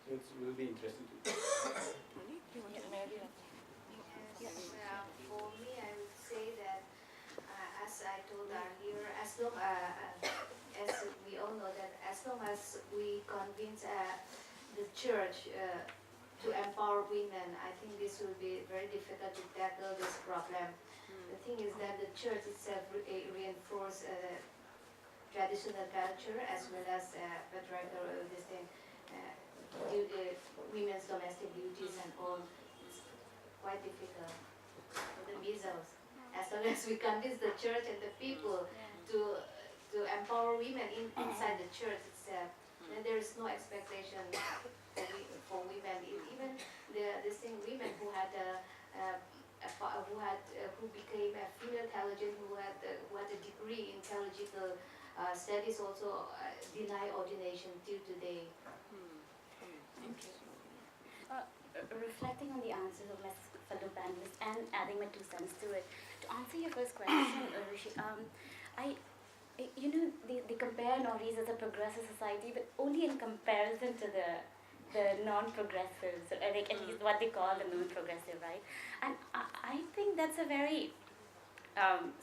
Speaker 6: So it will be interesting to
Speaker 2: Ronnie, do you want to
Speaker 3: Yes, for me, I would say that, as I told earlier, as long as we all know that as long as we convince the church to empower women, I think this will be very difficult to tackle this problem. The thing is that the church itself reinforce traditional culture as well as patriarchal this thing, women's domestic duties and all. It's quite difficult for the measles. As long as we convince the church and the people to empower women inside the church itself, then there is no expectation for women. Even the same women who had who became a female theologian, who had a degree in theological studies, also deny ordination till today.
Speaker 2: Interesting.
Speaker 4: Reflecting on the answers of my fellow panelists and adding my 2 cents to it, to answer your first question, Urvashi, they compare Northeast as a progressive society, but only in comparison to the non-progressives, like at least what they call the non-progressive, right? And I think that's a very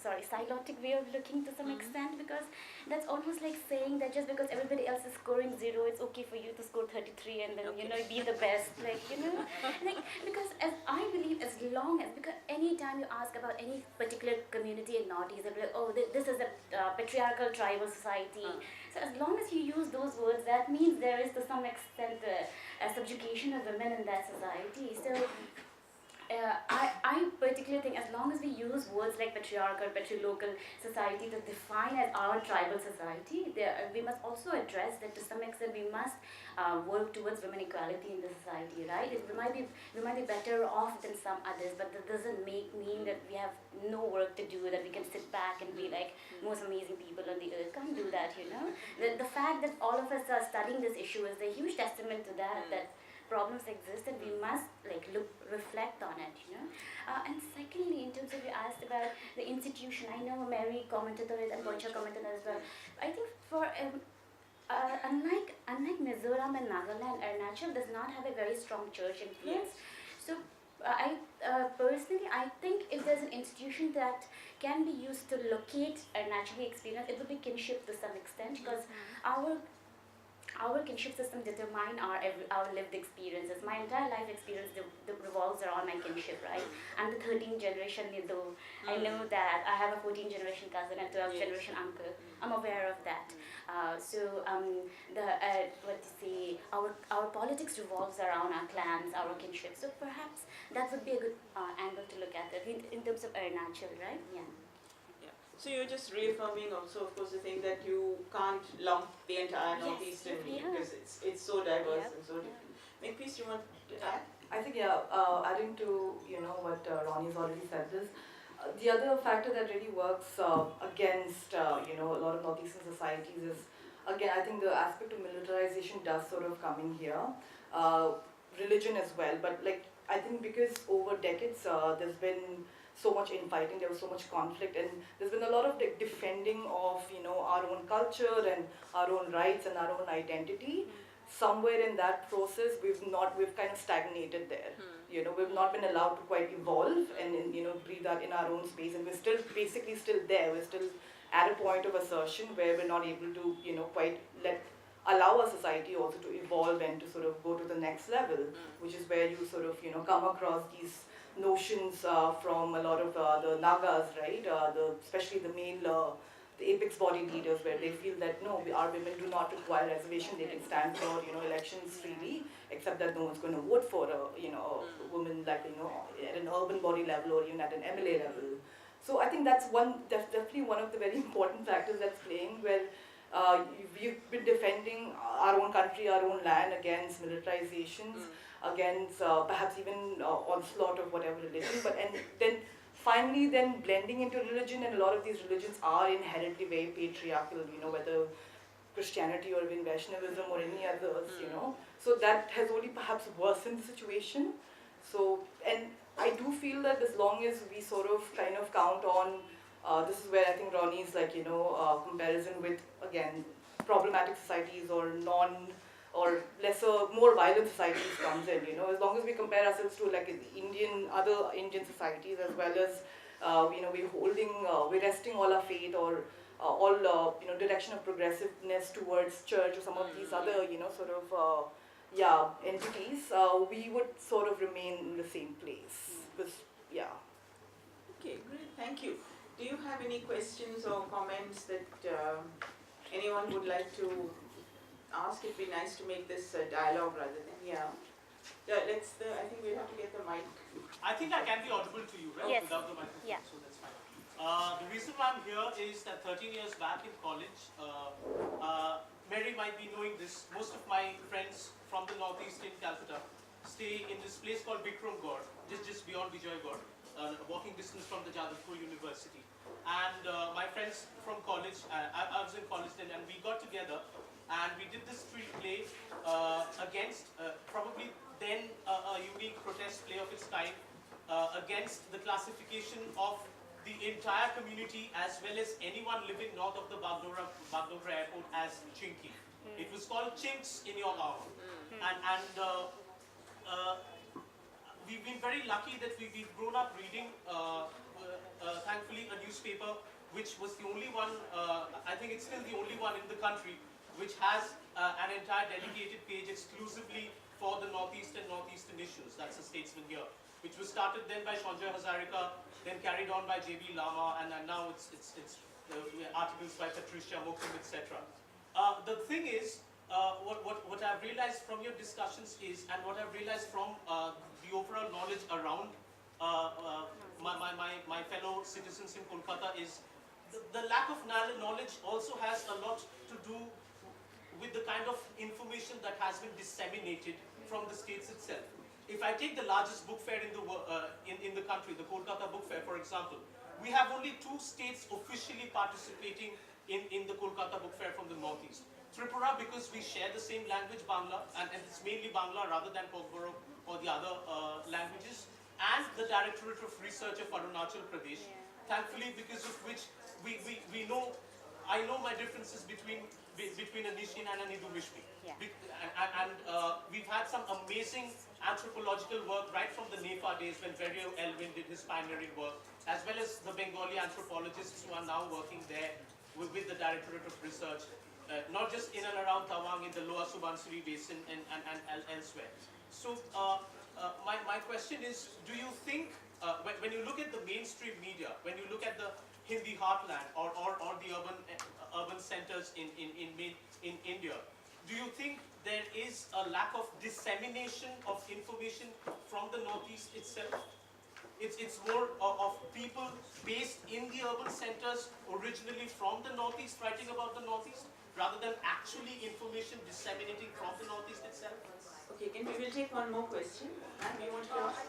Speaker 4: silotic way of looking to some extent, because that's almost like saying that just because everybody else is scoring 0, it's okay for you to score 33 and then be the best, like because as I believe, as long as, because any time you ask about any particular community in Northeast, they'll be like, oh, this is a patriarchal tribal society. So as long as you use those words, that means there is to some extent a subjugation of women in that society. So I particularly think as long as we use words like patriarchal, patrilocal society to define as our tribal society, we must also address that to some extent we must work towards women equality in the society, right? We might be better off than some others, but that doesn't mean that we have no work to do, that we can sit back and be like most amazing people on the earth. Can't do that, The fact that all of us are studying this issue is a huge testament to that problems exist and we must reflect on it, And secondly, in terms of you asked about the institution, I know Mary commented on it and Boicha commented on it as well. I think for unlike Mizoram and Nagaland, Arunachal does not have a very strong church influence. So I personally, I think if there's an institution that can be used to locate a naturally experience, it would be kinship to some extent, because our kinship system determine our lived experiences. My entire life experience revolves around my kinship, right? I'm the 13th generation Nido. I know that. I have a 14th generation cousin and 12th generation uncle. I'm aware of that. Our politics revolves around our clans, our kinship. So perhaps that would be a good angle to look at it in terms of Arunachal, right? Yeah.
Speaker 2: So you're just reaffirming also, of course, the thing that you can't lump the entire Northeastern because it's so diverse and so different. Makepeace, you want to add?
Speaker 5: I think, adding to what Ronnie's already said is, the other factor that really works against a lot of Northeastern societies is, again, I think the aspect of militarization does sort of come in here. Religion as well, but I think because over decades there's been so much infighting, there was so much conflict, and there's been a lot of defending of our own culture and our own rights and our own identity. Somewhere in that process, we've kind of stagnated there. We've not been allowed to quite evolve and breathe that in our own space, and we're still basically still there. We're still at a point of assertion where we're not able to quite allow our society also to evolve and to sort of go to the next level, which is where you sort of come across these notions from a lot of the Nagas, right? Especially the male, the apex body leaders, where they feel that no, our women do not require reservation; they can stand for elections freely, except that no one's going to vote for a woman at an urban body level or even at an MLA level. So I think that's definitely one of the very important factors that's playing, where we've been defending our own country, our own land against militarizations, against perhaps even onslaught of whatever religion, and then finally then blending into religion, and a lot of these religions are inherently very patriarchal, whether Christianity or even Vaishnavism or any others, So that has only perhaps worsened the situation. So, and I do feel that as long as we sort of kind of count on, this is where I think Ronnie's comparison with, again, problematic societies or lesser, more violent societies comes in, as long as we compare ourselves to like other Indian societies, as well as, we're resting all our faith or direction of progressiveness towards church or some of these other, entities, we would sort of remain in the same place.
Speaker 2: Okay, great, thank you. Do you have any questions or comments that anyone would like to ask? It'd be nice to make this a dialogue rather than, I think we'll have to get the mic.
Speaker 7: I think I can be audible to you, right?
Speaker 4: Yes.
Speaker 7: Without the microphone,
Speaker 4: Yeah.
Speaker 7: so that's fine. The reason why I'm here is that 13 years back in college, Mary might be knowing this, most of my friends from the northeast in Calcutta stay in this place called Bikram Gaur, just beyond Vijaygarh, walking distance from the Jadavpur University. And my friends from college, I was in college then, and we got together and we did this street play against probably then a unique protest play of its kind against the classification of the entire community as well as anyone living north of the Bagdogra airport as Chinky. It was called Chinks in your hour. And we've been very lucky that we've grown up reading, thankfully, a newspaper which was the only one, I think it's still the only one in the country, which has an entire dedicated page exclusively for the Northeast and Northeastern issues. That's a Statesman here, which was started then by Sanjay Hazarika, then carried on by J.B. Lama, and now it's articles by Patricia Mokum, etc. The thing is, what I've realized from your discussions is, and what I've realized from the overall knowledge around my fellow citizens in Kolkata is the lack of knowledge also has a lot to do with the kind of information that has been disseminated from the states itself. If I take the largest book fair in the country, the Kolkata Book Fair, for example, we have only 2 states officially participating in the Kolkata Book Fair from the Northeast. Tripura, because we share the same language, Bangla, and it's mainly Bangla rather than Kokboro or the other languages, and the Directorate of Research of Arunachal Pradesh. Thankfully, because of which we know, I know my differences between a Nishin and a Nido Mishmi. And we've had some amazing anthropological work right from the NEFA days when Verio Elwin did his pioneering work, as well as the Bengali anthropologists who are now working there with the Directorate of Research, not just in and around Tawang, in the Lower Subansiri Basin and elsewhere. So my question is, do you think, when you look at the mainstream media, when you look at the Hindi heartland or the urban centers in India, do you think there is a lack of dissemination of information from the Northeast itself? It's more of people based in the urban centers originally from the Northeast writing about the Northeast, rather than actually information disseminating from the Northeast itself?
Speaker 2: Okay, we will take one more question. And we want to ask.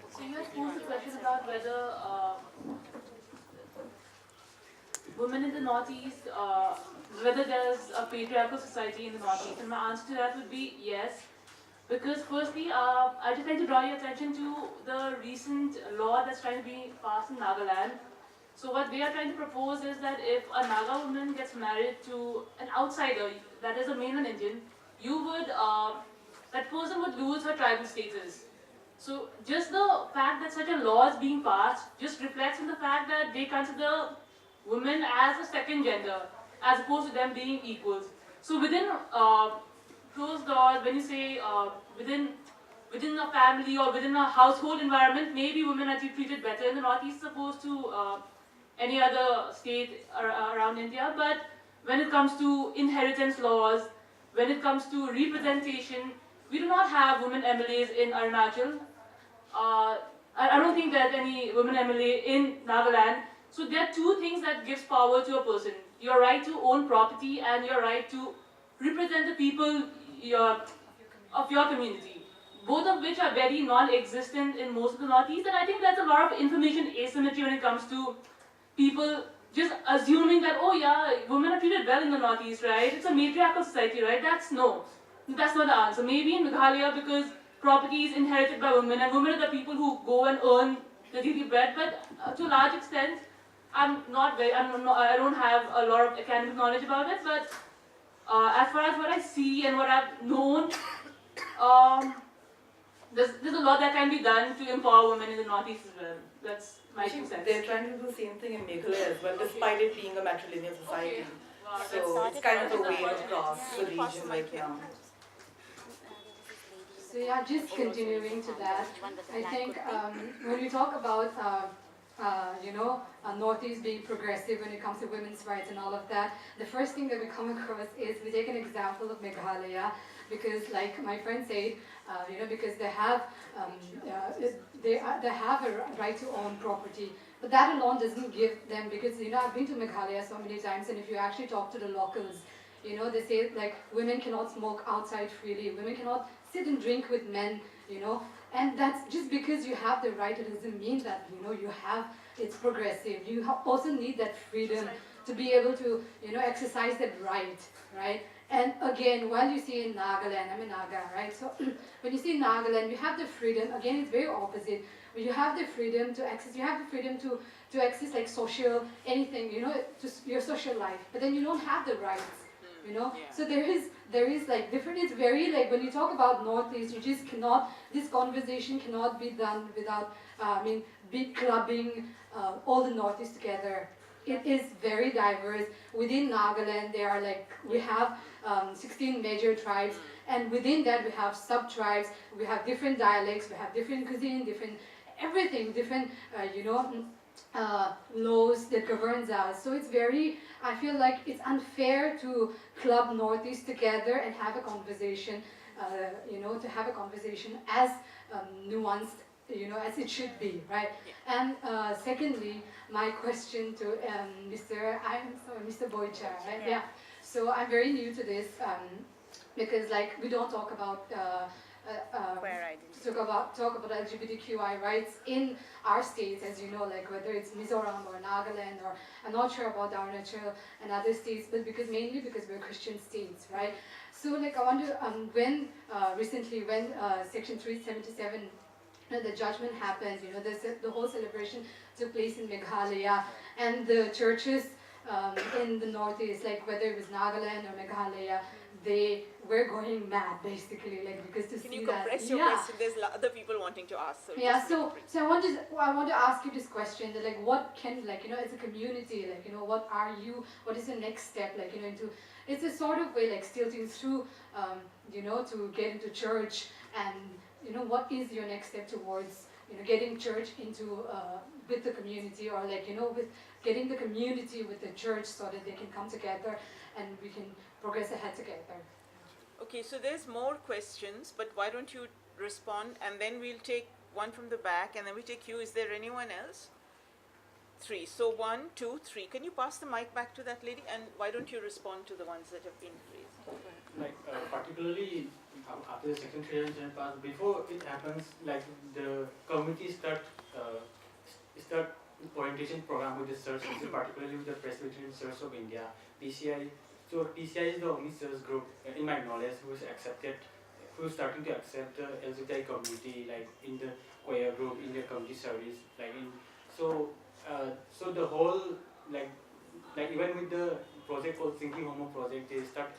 Speaker 8: So you had posed a question about whether women in the Northeast, whether there's a patriarchal society in the Northeast, and my answer to that would be yes. Because firstly, I just like to draw your attention to the recent law that's trying to be passed in Nagaland. So what they are trying to propose is that if a Naga woman gets married to an outsider, that is a mainland Indian, that person would lose her tribal status. So just the fact that such a law is being passed just reflects on the fact that they consider women as a second gender, as opposed to them being equals. So within closed doors, when you say within a family or within a household environment, maybe women are treated better in the Northeast as opposed to any other state around India. But when it comes to inheritance laws, when it comes to representation, we do not have women MLAs in Arunachal. I don't think there's any women MLA in Nagaland. So there are two things that gives power to a person: your right to own property and your right to represent the people of your community. Both of which are very non-existent in most of the Northeast, and I think there's a lot of information asymmetry when it comes to people just assuming that, oh yeah, women are treated well in the Northeast, right? It's a matriarchal society, right? That's not the answer. Maybe in Meghalaya, because property is inherited by women, and women are the people who go and earn the daily bread, but to a large extent, I don't have a lot of academic knowledge about it, but as far as what I see and what I've known, there's a lot that can be done to empower women in the Northeast as well. That's my 2 cents.
Speaker 5: They're trying to do the same thing in Meghalaya as well, despite it being a matrilineal society.
Speaker 8: Okay. Wow,
Speaker 5: So it's kind of a wave across the region right now.
Speaker 9: So yeah, just continuing to that, I think when we talk about Northeast being progressive when it comes to women's rights and all of that, the first thing that we come across is we take an example of Meghalaya, because like my friend said, because they have they have a right to own property, but that alone doesn't give them, because I've been to Meghalaya so many times, and if you actually talk to the locals, they say like women cannot smoke outside freely, women cannot sit and drink with men, and that's just because you have the right. It doesn't mean that you have, it's progressive. You also need that freedom to be able to exercise that right? And again, while you see in Nagaland, I'm a Naga, right? So when you see Nagaland, you have the freedom. Again, it's very opposite. But you have the freedom to access. You have the freedom to access like social anything, just your social life. But then you don't have the rights.
Speaker 2: Yeah.
Speaker 9: So there is like different, it's very like when you talk about Northeast, you just cannot, this conversation cannot be done without, big clubbing all the Northeast together. It is very diverse. Within Nagaland, there are like, we have 16 major tribes, and within that we have sub-tribes, we have different dialects, we have different cuisine, different everything, different, laws that governs us. So it's very, I feel like it's unfair to club Northeast together and have a conversation, to have a conversation as nuanced, as it should be, right? And secondly, my question to Mr. Boicha, right? Yeah. So I'm very new to this because like we don't talk about talk about LGBTQI rights in our states, as you know, like whether it's Mizoram or Nagaland, or I'm not sure about Arunachal and other states, but mainly because we're Christian states, right? So like I wonder recently when Section 377, the judgment happened, the whole celebration took place in Meghalaya, and the churches in the Northeast, like whether it was Nagaland or Meghalaya, they were going mad basically, like because to
Speaker 2: Can
Speaker 9: see
Speaker 2: you
Speaker 9: that.
Speaker 2: compress your question? There's other people wanting to ask. So
Speaker 9: Yeah, so I want to ask you this question, that like what can, like as a community, like what is the next step, like into, it's a sort of way like still through to get into church, and what is your next step towards getting church into with the community, or like with getting the community with the church so that they can come together and we can progress ahead together.
Speaker 2: Okay, so there's more questions, but why don't you respond, and then we'll take one from the back, and then we take you. Is there anyone else? 3. So 1, 2, 3. Can you pass the mic back to that lady, and why don't you respond to the ones that have been raised?
Speaker 6: Like particularly after the Section 377 passed, before it happens, like the committee start orientation program with the church, particularly with the Presbyterian Church of India, PCI. So PCI is the only church group, in my knowledge, who is starting to accept the LGBTI community, like in the choir group, in the community service, so the whole like even with the project called Thinking Homo project, they start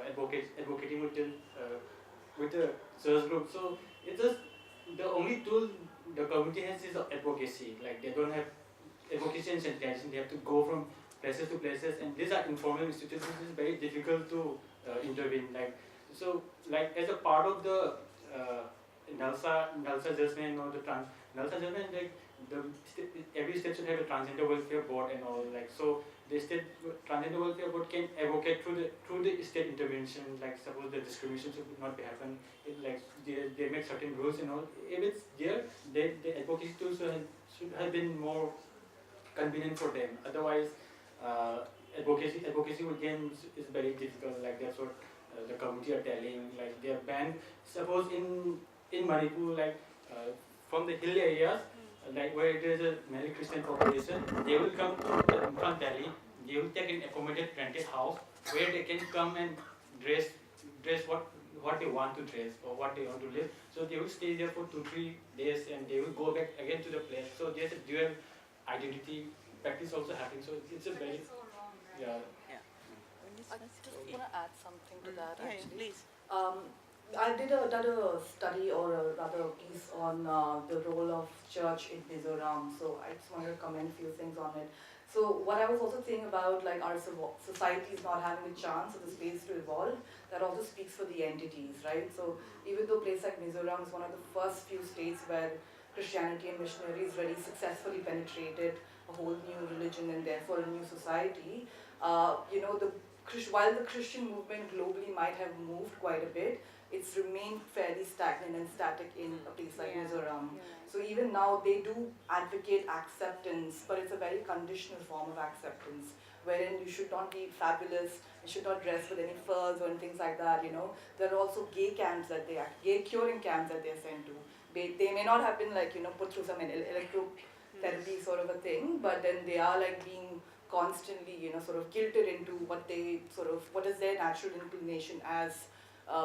Speaker 6: advocating with the church group. So it's just the only tool the community has is advocacy. Like they don't have advocacy and sensitization. They have to go from places to places, and these are informal institutions. It's very difficult to intervene. Like as a part of the NALSA judgment or the NALSA judgment, like every state should have a transgender welfare board and all, like, so the state transgender welfare board can advocate through the state intervention, like suppose the discrimination should not be happen, like they make certain rules and all. If it's there, the advocacy tools should have been more convenient for them. Otherwise, advocacy again is very difficult. Like that's what the community are telling. Like they are banned. Suppose in Manipur, like from the hill areas, like where there is a mainly Christian population, they will come to Infant Valley. They will take an accommodated rented house where they can come and dress what they want to dress or what they want to live. So they will stay there for 2-3 days and they will go back again to the place. So there's a dual identity practice also happening. So it's a very yeah.
Speaker 5: I just want to add something to that actually.
Speaker 2: Please.
Speaker 5: I did a study or a rather piece on the role of church in Mizoram, so I just wanted to comment a few things on it. So what I was also saying about like our society is not having a chance or the space to evolve, that also speaks for the entities, right? So even though a place like Mizoram is one of the first few states where Christianity and missionaries really successfully penetrated a whole new religion and therefore a new society, you know, while the Christian movement globally might have moved quite a bit, it's remained fairly stagnant and static in a place like Mizoram. So even now they do advocate acceptance, but it's a very conditional form of acceptance, wherein you should not be fabulous, you should not dress with any furs or things like that, you know. There are also gay camps that gay curing camps that they're sent to. They may not have been like, you know, put through some electrotherapy sort of a thing, but then they are like being constantly, you know, sort of guilted into what is their natural inclination as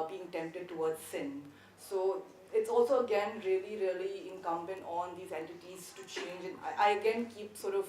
Speaker 5: being tempted towards sin. So it's also again really, really incumbent on these entities to change. And I again keep sort of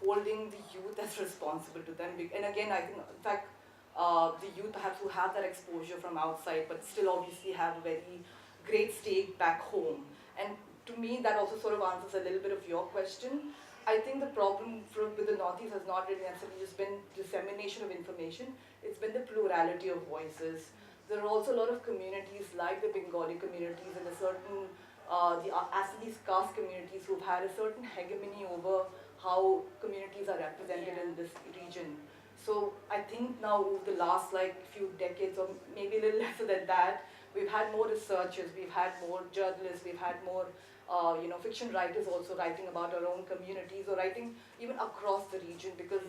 Speaker 5: holding the youth as responsible to them. And again, I think, in fact, the youth have to have that exposure from outside, but still obviously have a very great stake back home. And to me, that also sort of answers a little bit of your question. I think the problem with the Northeast has not really necessarily just been dissemination of information, it's been the plurality of voices. There are also a lot of communities like the Bengali communities and a certain, the Assamese caste communities who've had a certain hegemony over how communities are represented in this region. So I think now over the last like few decades or maybe a little lesser than that, we've had more researchers, we've had more journalists, we've had more you know, fiction writers also writing about our own communities or writing even across the region, because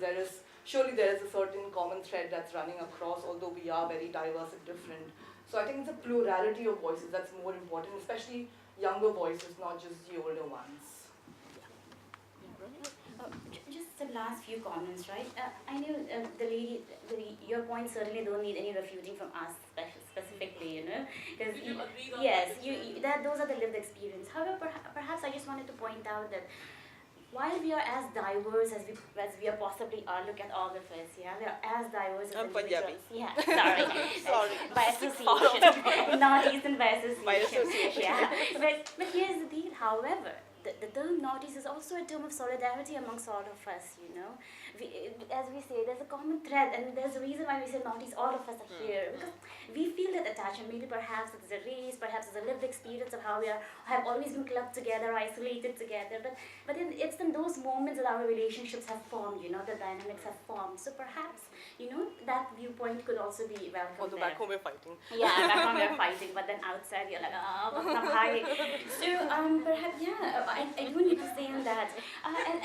Speaker 5: surely there is a certain common thread that's running across, although we are very diverse and different. So I think it's a plurality of voices that's more important, especially younger voices, not just the older ones.
Speaker 4: Just the last few comments, right? I know your points certainly don't need any refuting from us specifically, you know, because yes, those are the lived experience. However, perhaps I just wanted to point out that while we are as diverse as we are possibly are, look at all of us, yeah, we are as diverse as individuals. Yeah, sorry, by association, Northeastern by association. Yeah, but here's the deal. However, the term Northeast is also a term of solidarity amongst all of us, you know. As we say, there's a common thread, and there's a reason why we say Northeast, all of us are here, because we feel that attachment. Maybe perhaps it's a race, perhaps it's a lived experience of how we have always been clubbed together, isolated together, but it's in those moments that our relationships have formed, you know, the dynamics have formed. So perhaps, you know, that viewpoint could also be welcome.
Speaker 5: Although back home we're fighting.
Speaker 4: Yeah, back home we're fighting, but then outside you're like, oh, hi. So perhaps, yeah, I do need to say on that.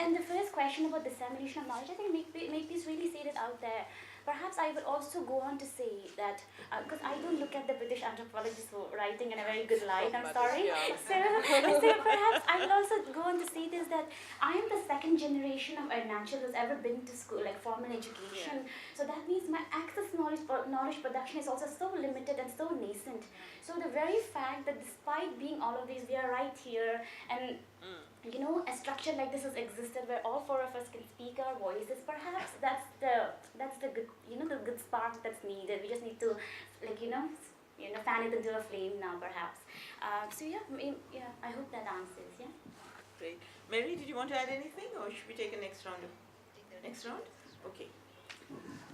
Speaker 4: And the first question about dissemination of knowledge, I think Makepeace really said it out there. Perhaps I would also go on to say that, because I don't look at the British anthropologists writing in a very good light, I'm sorry. So perhaps I will also go on to say this, that I am the second generation of Arunachal who's ever been to school, like formal education. So that means my access to knowledge production is also so limited and so nascent. So the very fact that despite being all of these, we are right here, and you know, a structure like this has existed where all four of us can speak our voices. Perhaps that's the good, you know, the good spark that's needed. We just need to, like, you know, fan it into a flame now, perhaps. So yeah, I hope that answers. Yeah.
Speaker 2: Great. Mary, did you want to add anything, or should we take a next round? Next round? Okay.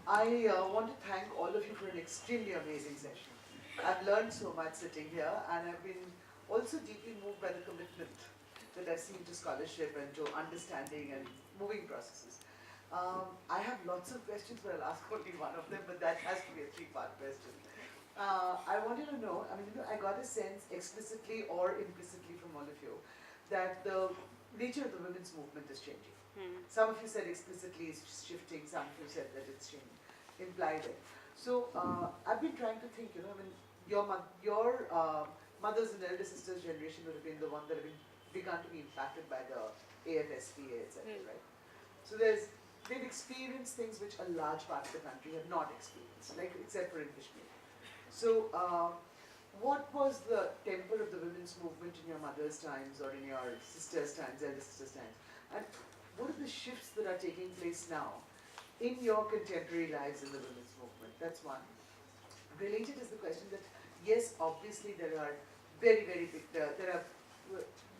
Speaker 10: I want to thank all of you for an extremely amazing session. I've learned so much sitting here, and I've been also deeply moved by the commitment that I've seen to scholarship and to understanding and moving processes. I have lots of questions, but I'll ask only one of them, but that has to be a three-part question. I wanted to know, I mean, I got a sense explicitly or implicitly from all of you that the nature of the women's movement is changing. Some of you said explicitly it's shifting, some of you said that it's changing, implied it. So I've been trying to think, I mean, your mother's and elder sister's generation would have been the one that have begun to be impacted by the AFSPA, etc., right? So they've experienced things which a large part of the country have not experienced, like except for English medium. So what was the temper of the women's movement in your mother's times or in your sister's times, elder sister's times? And what are the shifts that are taking place now in your contemporary lives in the women's movement? That's one. Related is the question that, yes, obviously there are very, very big, there are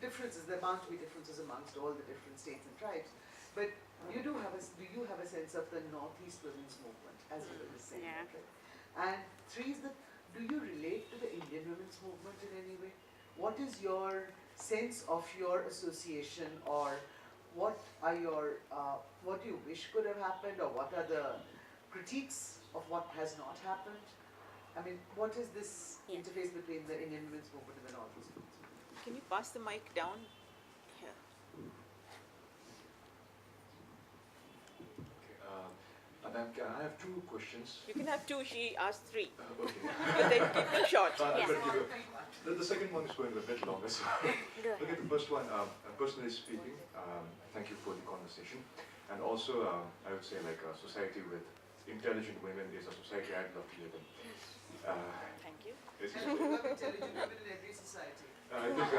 Speaker 10: differences, there are bound to be differences amongst all the different states and tribes, but do you have a sense of the Northeast women's movement, as you were saying?
Speaker 4: Yeah.
Speaker 10: Right? And three is that, do you relate to the Indian women's movement in any way? What is your sense of your association, or what are your, what do you wish could have happened, or what are the critiques of what has not happened? I mean, what is this interface between the Indian women's movement and the Northeast women's movement?
Speaker 2: Can you pass the mic down? Here.
Speaker 11: Ma'am, I have two questions.
Speaker 2: You can have two, she asked three.
Speaker 11: Okay.
Speaker 2: But then keep it short.
Speaker 11: The second one is going a bit longer. So. Okay, the first one, personally speaking, thank you for the conversation. And also, I would say like a society with intelligent women is a society I'd love to live in.
Speaker 2: Thank you.
Speaker 10: And you have intelligent women in every society.
Speaker 11: I think,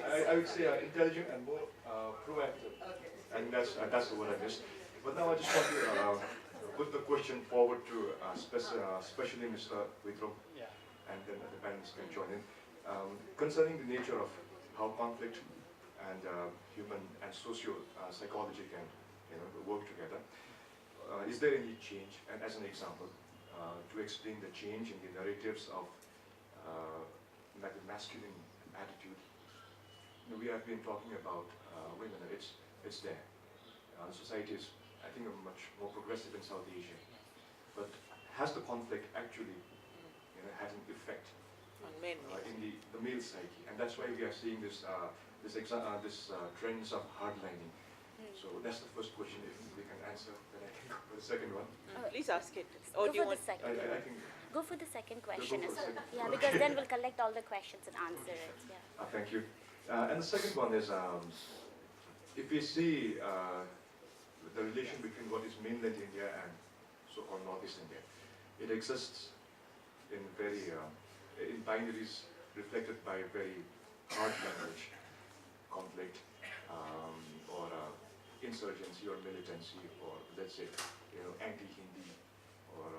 Speaker 11: I would say intelligent and more proactive.
Speaker 10: Okay.
Speaker 11: And that's the word I missed. But now I just want to put the question forward to especially Mr. Huidrom, and then the panelists can join in, concerning the nature of how conflict and human and socio-psychology can work together. Is there any change? And as an example, to explain the change in the narratives of like the masculine attitude, we have been talking about women. It's there. The society is, I think, much more progressive in South Asia. But has the conflict actually had an effect
Speaker 2: On men.
Speaker 11: in the male psyche? And that's why we are seeing this trends of hardlining. So that's the first question. If we can answer, then I can go for the second one.
Speaker 2: Please ask it. Or do you want?
Speaker 11: I think.
Speaker 4: Go for the second question.
Speaker 11: Go for the second.
Speaker 4: Yeah, because then we'll collect all the questions and answer it. Yeah.
Speaker 11: Thank you. And the second one is, if we see the relation between what is mainland India and so-called Northeast India, it exists in in binaries reflected by very hard language, conflict, or insurgency or militancy, or let's say, anti-Hindi, or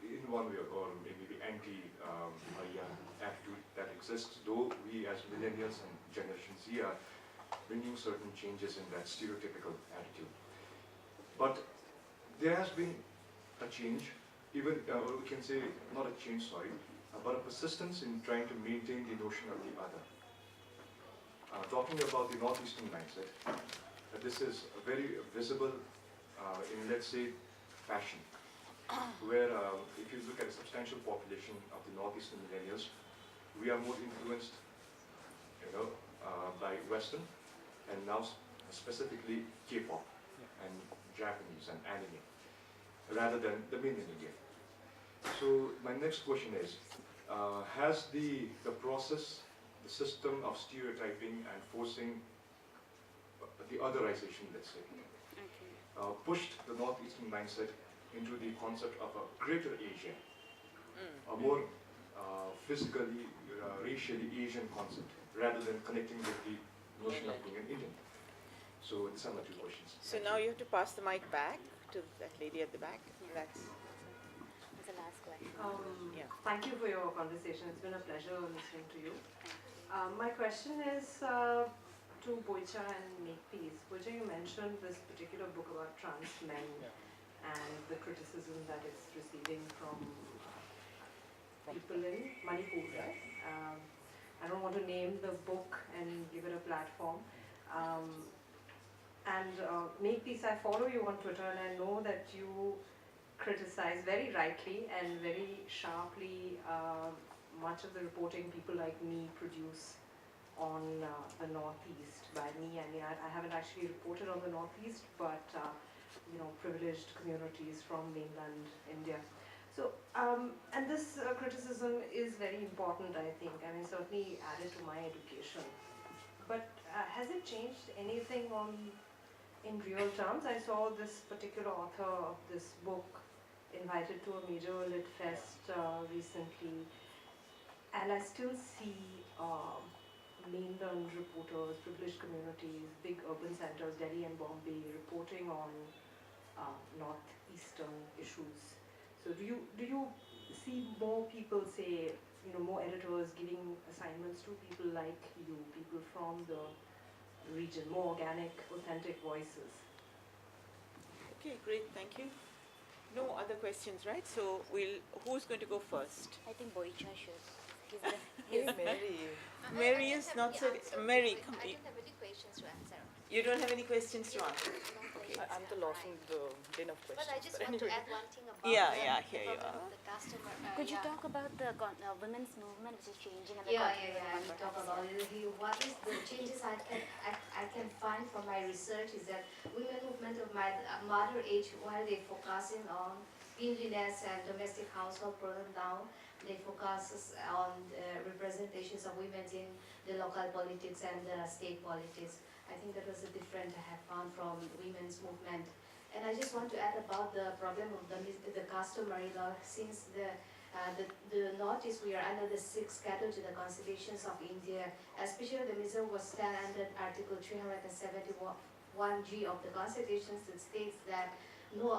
Speaker 11: in one way, or maybe the anti-Arya attitude that exists, though we as millennials and Generation Z are bringing certain changes in that stereotypical attitude. But there has been a change, even we can say not a change, sorry, but a persistence in trying to maintain the notion of the other. Talking about the Northeastern mindset, this is very visible in, let's say, fashion, where if you look at a substantial population of the Northeastern millennials, we are more influenced, by Western, and now specifically K-pop and Japanese and anime, rather than the mainland India. So my next question is, has the process, the system of stereotyping and forcing the otherization, let's say, pushed the Northeastern mindset into the concept of a greater Asia, a more physically, racially Asian concept, rather than connecting with the notion of being an Indian? So these are my two questions.
Speaker 2: So now you have to pass the mic back to that lady at the back. That's
Speaker 4: the last question.
Speaker 12: Thank you for your conversation. It's been a pleasure listening to you. My question is to Boicha and Makepeace. Boicha, you mentioned this particular book about trans men and the criticism that it's receiving from people in Manipur, right? I don't want to name the book and give it a platform. Makepeace, I follow you on Twitter, and I know that you criticize very rightly and very sharply much of the reporting people like me produce on the Northeast. By me, I mean I haven't actually reported on the Northeast, but privileged communities from mainland India. So, and this criticism is very important, I think. I mean, certainly added to my education. But has it changed anything in real terms? I saw this particular author of this book invited to a major lit fest recently, and I still see mainland reporters, privileged communities, big urban centers, Delhi and Bombay, reporting on northeastern issues. So do you see more people, say, more editors giving assignments to people like you, people from the region, more organic, authentic voices?
Speaker 2: Okay, great, thank you. No other questions, right? So who's going to go first?
Speaker 4: I think Boicha should.
Speaker 2: Mary is not so. Mary, come.
Speaker 3: I don't have any questions to answer.
Speaker 2: You don't have any questions to answer?
Speaker 3: Okay.
Speaker 5: I'm the lost in the bin of questions.
Speaker 3: But I just want to add one thing about
Speaker 2: here you
Speaker 3: problem
Speaker 2: are.
Speaker 3: of the customer.
Speaker 4: Could you talk about the women's movement which is changing and the
Speaker 3: I will talk about it. What is the changes I can find from my research is that women movement of my mother age, while they focusing on cleanliness and domestic household burden down, they focus on representations of women in the local politics and state politics. I think that was a difference I have found from women's movement. And I just want to add about the problem of the customary law. Since the notice we are under the 6th schedule to the constitutions of India, especially the Mizo was stand under Article 371G of the constitution, that states that no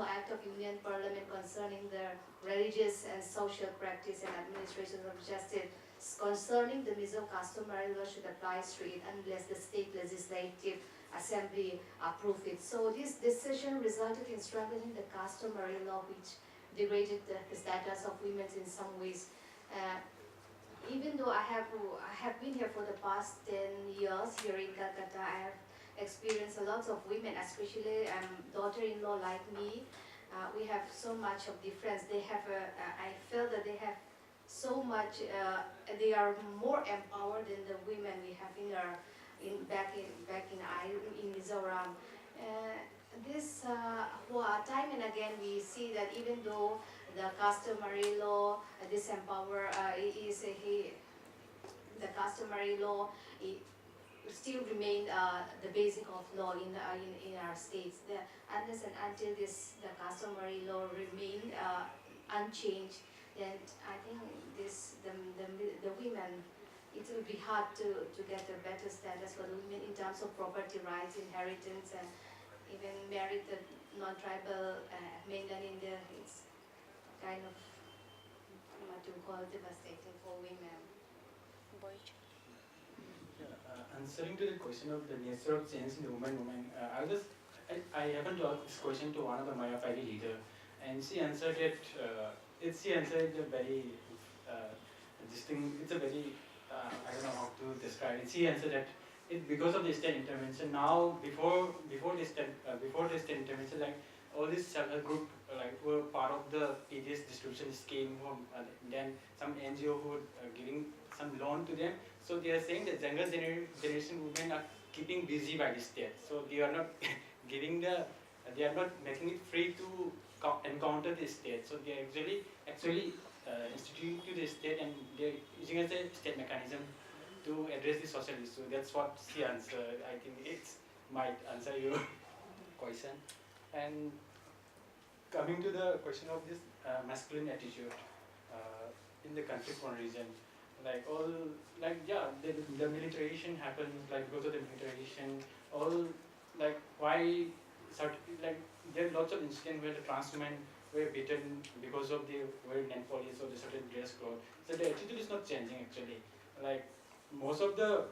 Speaker 3: act of union parliament concerning the religious and social practice and administration of justice concerning the Mizo customary law should apply to it unless the state legislative assembly approve it. So this decision resulted in strengthening the customary law, which degraded the status of women in some ways. Even though I have been here for the past 10 years here in Kolkata, I have experienced a lot of women, especially daughter-in-law like me. We have so much of difference. They have, I feel that they have so much. They are more empowered than the women we have back in Mizoram. This time and again we see that even though the customary law disempower the customary law still remain the basic of law in our states. Unless and until the customary law remain unchanged, then I think the women, it will be hard to get a better status for the women in terms of property rights, inheritance, and even married the non-tribal mainland India. It's kind of what you call devastating for women.
Speaker 6: Answering to the question of the nature of change in the women movement, I happened to ask this question to one of the Makepeace leader, and she answered it. She answered it very distinct. It's a very I don't know how to describe it. She answered that because of the state intervention. Now before the state intervention, like all this self-help group were part of the previous distribution scheme. Then some NGO who were giving some loan to them. So they are saying that younger generation women are keeping busy by the state. So they are not giving they are not making it free to encounter the state. So they are actually instituting to the state, and they're using as a state mechanism to address the social issue. That's what she answered. I think it might answer your question. And coming to the question of this masculine attitude in the conflict-prone region, the militarization happened because of the militarization. There are lots of incidents where the trans women were beaten because of the wearing nail polish or the certain dress code. So the attitude is not changing actually. Most of the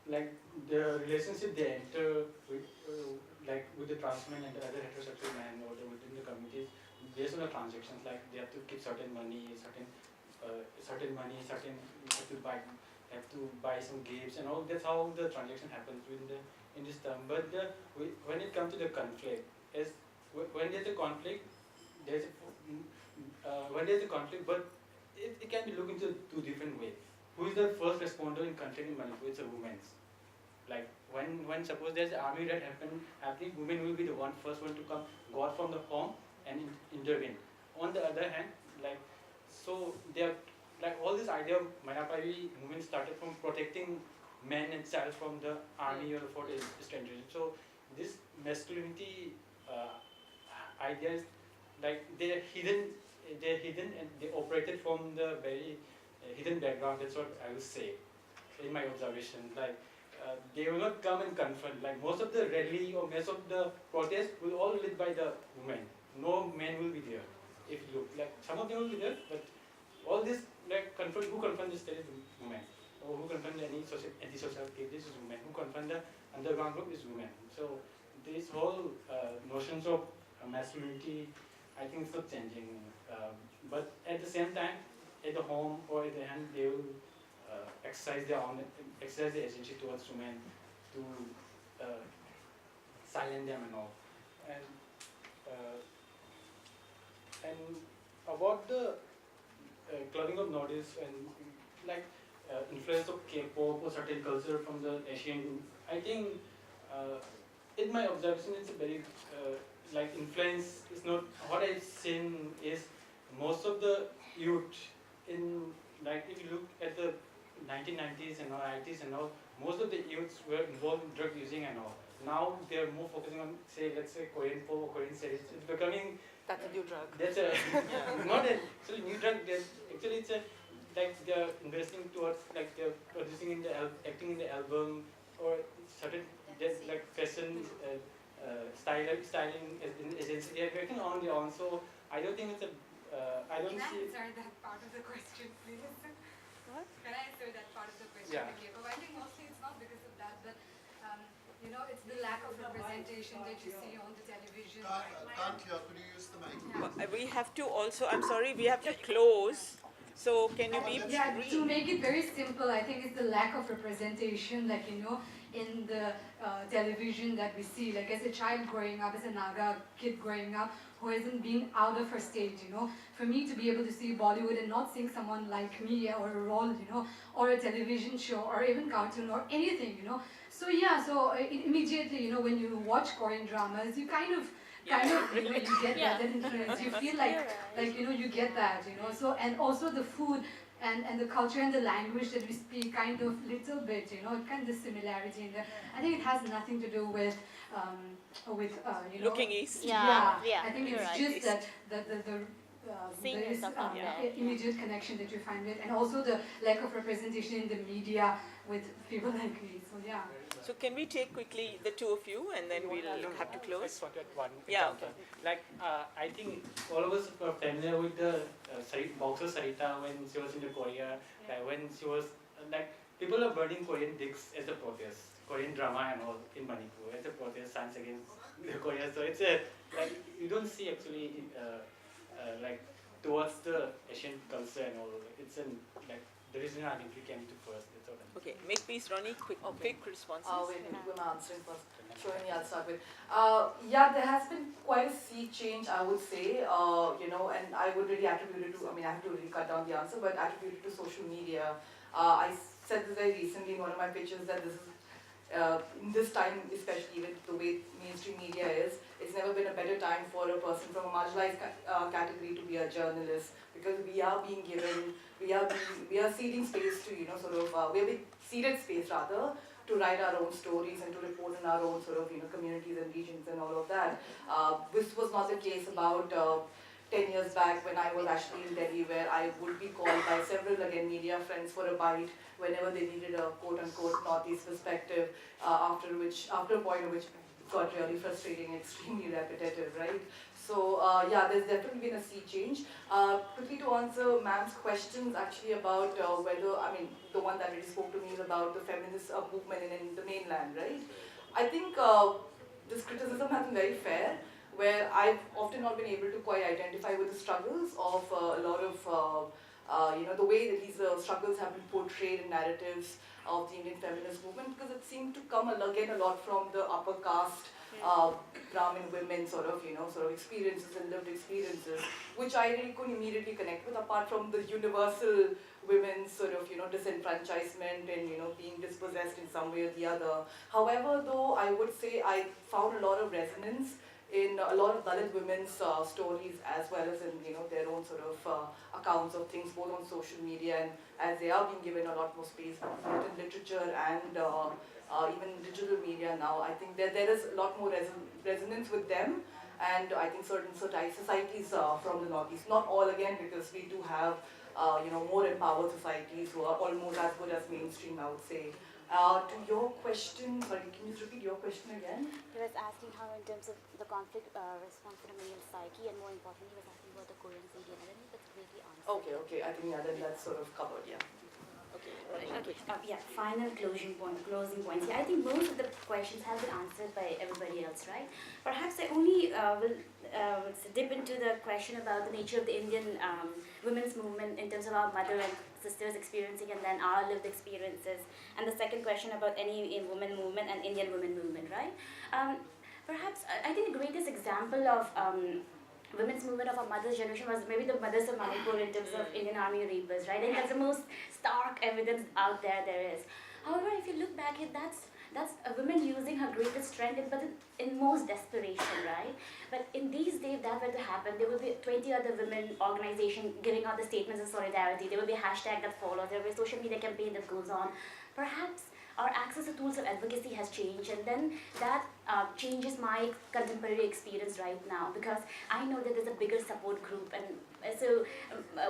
Speaker 6: relationship they enter with the trans men and the other heterosexual men or within the communities based on the transactions, like they have to keep certain money, certain certain money, certain have to buy some gifts and all. That's how the transaction happens in this term. But when it comes to the conflict, when there's a conflict, when there's a conflict, but it can be looked into two different ways. Who is the first responder in conflict in Manipur? It's a woman. Like when suppose there's an army raid happening, women will be the first one to come, go out from the home and intervene. On the other hand, so they are all this idea of Mayapavi movement started from protecting men and child from the army or for the strangers. So this masculinity ideas, they're hidden and they operated from the very hidden background. That's what I would say in my observation. They will not come and confront. Most of the rally or most of the protest will all led by the women. No men will be there. If you look, some of them will be there, but all this who confront this is women. Or who confront any anti-social activities is women. Who confront the underground group is women. So this whole notions of masculinity, I think it's not changing. But at the same time, at the home or at the hand, they will exercise their agency towards women to silence them and all. And about the clubbing of notice and influence of K-pop or certain culture from the Asian, I think in my observation it's a very influence is not what I've seen is most of the youth in if you look at the 1990s and all 90s and all, most of the youths were involved in drug using and all. Now they are more focusing on let's say Korean pop or Korean series. It's becoming
Speaker 2: that's a new drug.
Speaker 6: That's a not actually new drug. Actually it's a they're investing towards they're producing in the acting in the album or certain fashion styling agency. They're working on their own. So I don't think it's a I don't
Speaker 9: Can
Speaker 6: see.
Speaker 9: I answer that part of the question, please?
Speaker 2: What?
Speaker 9: Can I answer that part of the question?
Speaker 6: Yeah.
Speaker 9: But I think mostly it's not because of that, but it's the lack of representation that you see on the television.
Speaker 13: Can't hear. Could you use the mic?
Speaker 2: We have to also, I'm sorry, we have to close. So can you be brief?
Speaker 9: To make it very simple, I think it's the lack of representation, in the television that we see. As a child growing up, as a Naga kid growing up, who hasn't been out of her state, for me to be able to see Bollywood and not seeing someone like me or a role, or a television show or even cartoon or anything, So immediately, when you watch Korean dramas, you kind of you get that influence. You feel you get that, So and also the food and the culture and the language that we speak, kind of little bit, kind of similarity in there. I think it has nothing to do with
Speaker 2: Looking east.
Speaker 9: Yeah. I think it's
Speaker 2: Right.
Speaker 9: just that the
Speaker 4: Seeing
Speaker 9: there is
Speaker 4: yourself out there.
Speaker 9: immediate connection that you find with, and also the lack of representation in the media with people like me. So yeah.
Speaker 2: So can we take quickly the two of you and then we'll have to
Speaker 6: I
Speaker 2: close?
Speaker 6: spotted one
Speaker 2: Yeah,
Speaker 6: example. I think all of us are familiar with the boxer Sarita when she was in the Korea. When she was people are burning Korean dicks as a protest, Korean drama and all in Manipur as a protest stance against the Korea. So it's you don't see actually towards the Asian culture and all. It's the reason identity came to first. That's all.
Speaker 2: Okay, Makepeace, Ronnie, quick responses.
Speaker 5: Wait, who am I answering first? Sure, I'll start with. There has been quite a sea change, I would say, and I would really attribute it to, I have to really cut down the answer, but attribute it to social media. I said this very recently in one of my pitches that this is, in this time, especially with the way mainstream media is, it's never been a better time for a person from a marginalized category to be a journalist, because we are being given, we are ceding space to, we are being ceded space rather to write our own stories and to report in our own communities and regions and all of that. This was not the case about 10 years back when I was actually in Delhi, where I would be called by several media friends for a bite whenever they needed a quote-unquote Northeast perspective, after a point at which it got really frustrating, extremely repetitive, right? So there's definitely been a sea change. Quickly to answer ma'am's questions actually about whether, the one that really spoke to me is about the feminist movement in the mainland, right? I think this criticism has been very fair, where I've often not been able to quite identify with the struggles of a lot of the way that these struggles have been portrayed in narratives of the Indian feminist movement, because it seemed to come again a lot from the upper caste Brahmin women sort of experiences and lived experiences, which I really couldn't immediately connect with, apart from the universal women's sort of disenfranchisement and being dispossessed in some way or the other. However, though, I would say I found a lot of resonance in a lot of Dalit women's stories, as well as in their own sort of accounts of things, both on social media and as they are being given a lot more space both in literature and even digital media now. I think there is a lot more resonance with them, and I think certain societies from the Northeast, not all again, because we do have more empowered societies who are almost as good as mainstream, I would say. To your question, sorry, can you repeat your question again?
Speaker 4: He was asking how, in terms of the conflict response to the male psyche, and more importantly, he was asking about the coherence Indian. I think that's greatly answered.
Speaker 5: Okay, I think then that's sort of covered, yeah.
Speaker 4: Okay. Yeah, final closing points. Yeah, I think most of the questions have been answered by everybody else, right? Perhaps I only will dip into the question about the nature of the Indian women's movement in terms of our mother and sisters experiencing, and then our lived experiences, and the second question about any women movement and Indian women movement, right? Perhaps I think the greatest example of women's movement of our mother's generation was maybe the mothers of Manipur in terms of Indian army rapers, right? I think that's the most stark evidence out there is. However, if you look back at that's a woman using her greatest strength, but in most desperation, right? But in these days, that were to happen, there will be 20 other women organizations giving out the statements of solidarity. There will be a hashtag that follows. There will be a social media campaign that goes on. Perhaps our access to tools of advocacy has changed, and then that changes my contemporary experience right now, because I know that there's a bigger support group, and so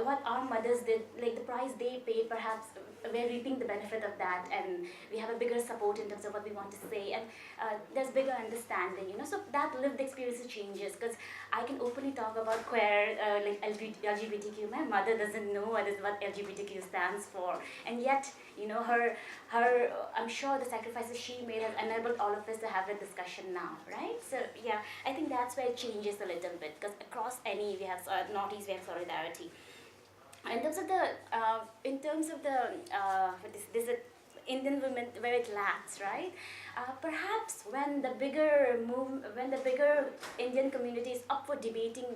Speaker 4: what our mothers did, like the price they paid, perhaps we're reaping the benefit of that, and we have a bigger support in terms of what we want to say, and there's bigger understanding, so that lived experience changes, because I can openly talk about queer, like LGBTQ. My mother doesn't know what LGBTQ stands for, and yet, her I'm sure the sacrifices she made has enabled all of us to have a discussion now, right? So yeah, I think that's where it changes a little bit, because across any, we have Northeast, we have solidarity. In terms of the this Indian women, where it lacks, right? Perhaps when the bigger Indian community is up for debating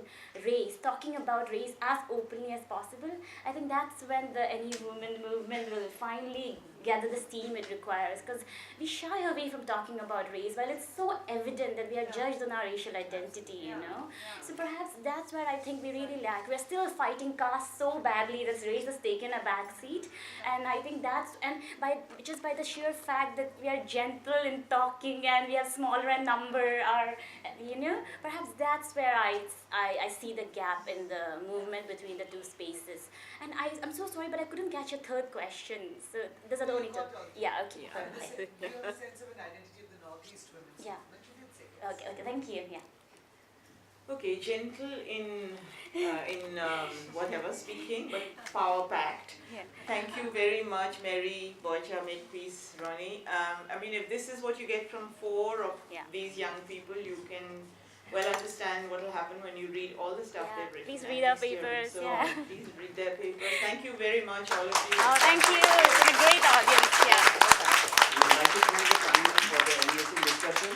Speaker 4: race, talking about race as openly as possible, I think that's when any women movement will finally gather the steam it requires, because we shy away from talking about race while it's so evident that we are judged on our racial identity, So perhaps that's where I think we really lack. We're still fighting caste so badly that race has taken a back seat, and I think just by the sheer fact that we are gentle in talking and we have smaller in number, perhaps that's where I see the gap in the movement between the two spaces. And I'm so sorry, but I couldn't catch your third question. So does it only talk? Yeah, okay.
Speaker 10: Do you have a sense of an identity of the Northeast women's movement? You can say yes.
Speaker 4: Okay, thank you. Yeah.
Speaker 2: Okay, gentle in whatever speaking, but power packed.
Speaker 4: Yeah.
Speaker 2: Thank you very much, Mary, Boicha, Makepeace, Ronnie. I mean, if this is what you get from 4 of these young people, you can well understand what will happen when you read all the stuff they've written.
Speaker 4: Please read our papers.
Speaker 2: So please read their papers. Thank you very much, all of you.
Speaker 4: Oh, thank you. It's been a great audience. Yeah.
Speaker 1: We would like to thank the panelists for the amazing discussion.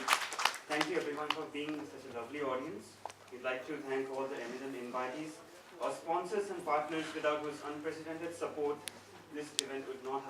Speaker 1: Thank you everyone for being such a lovely audience. We'd like to thank all the eminent invitees, our sponsors and partners, without whose unprecedented support this event would not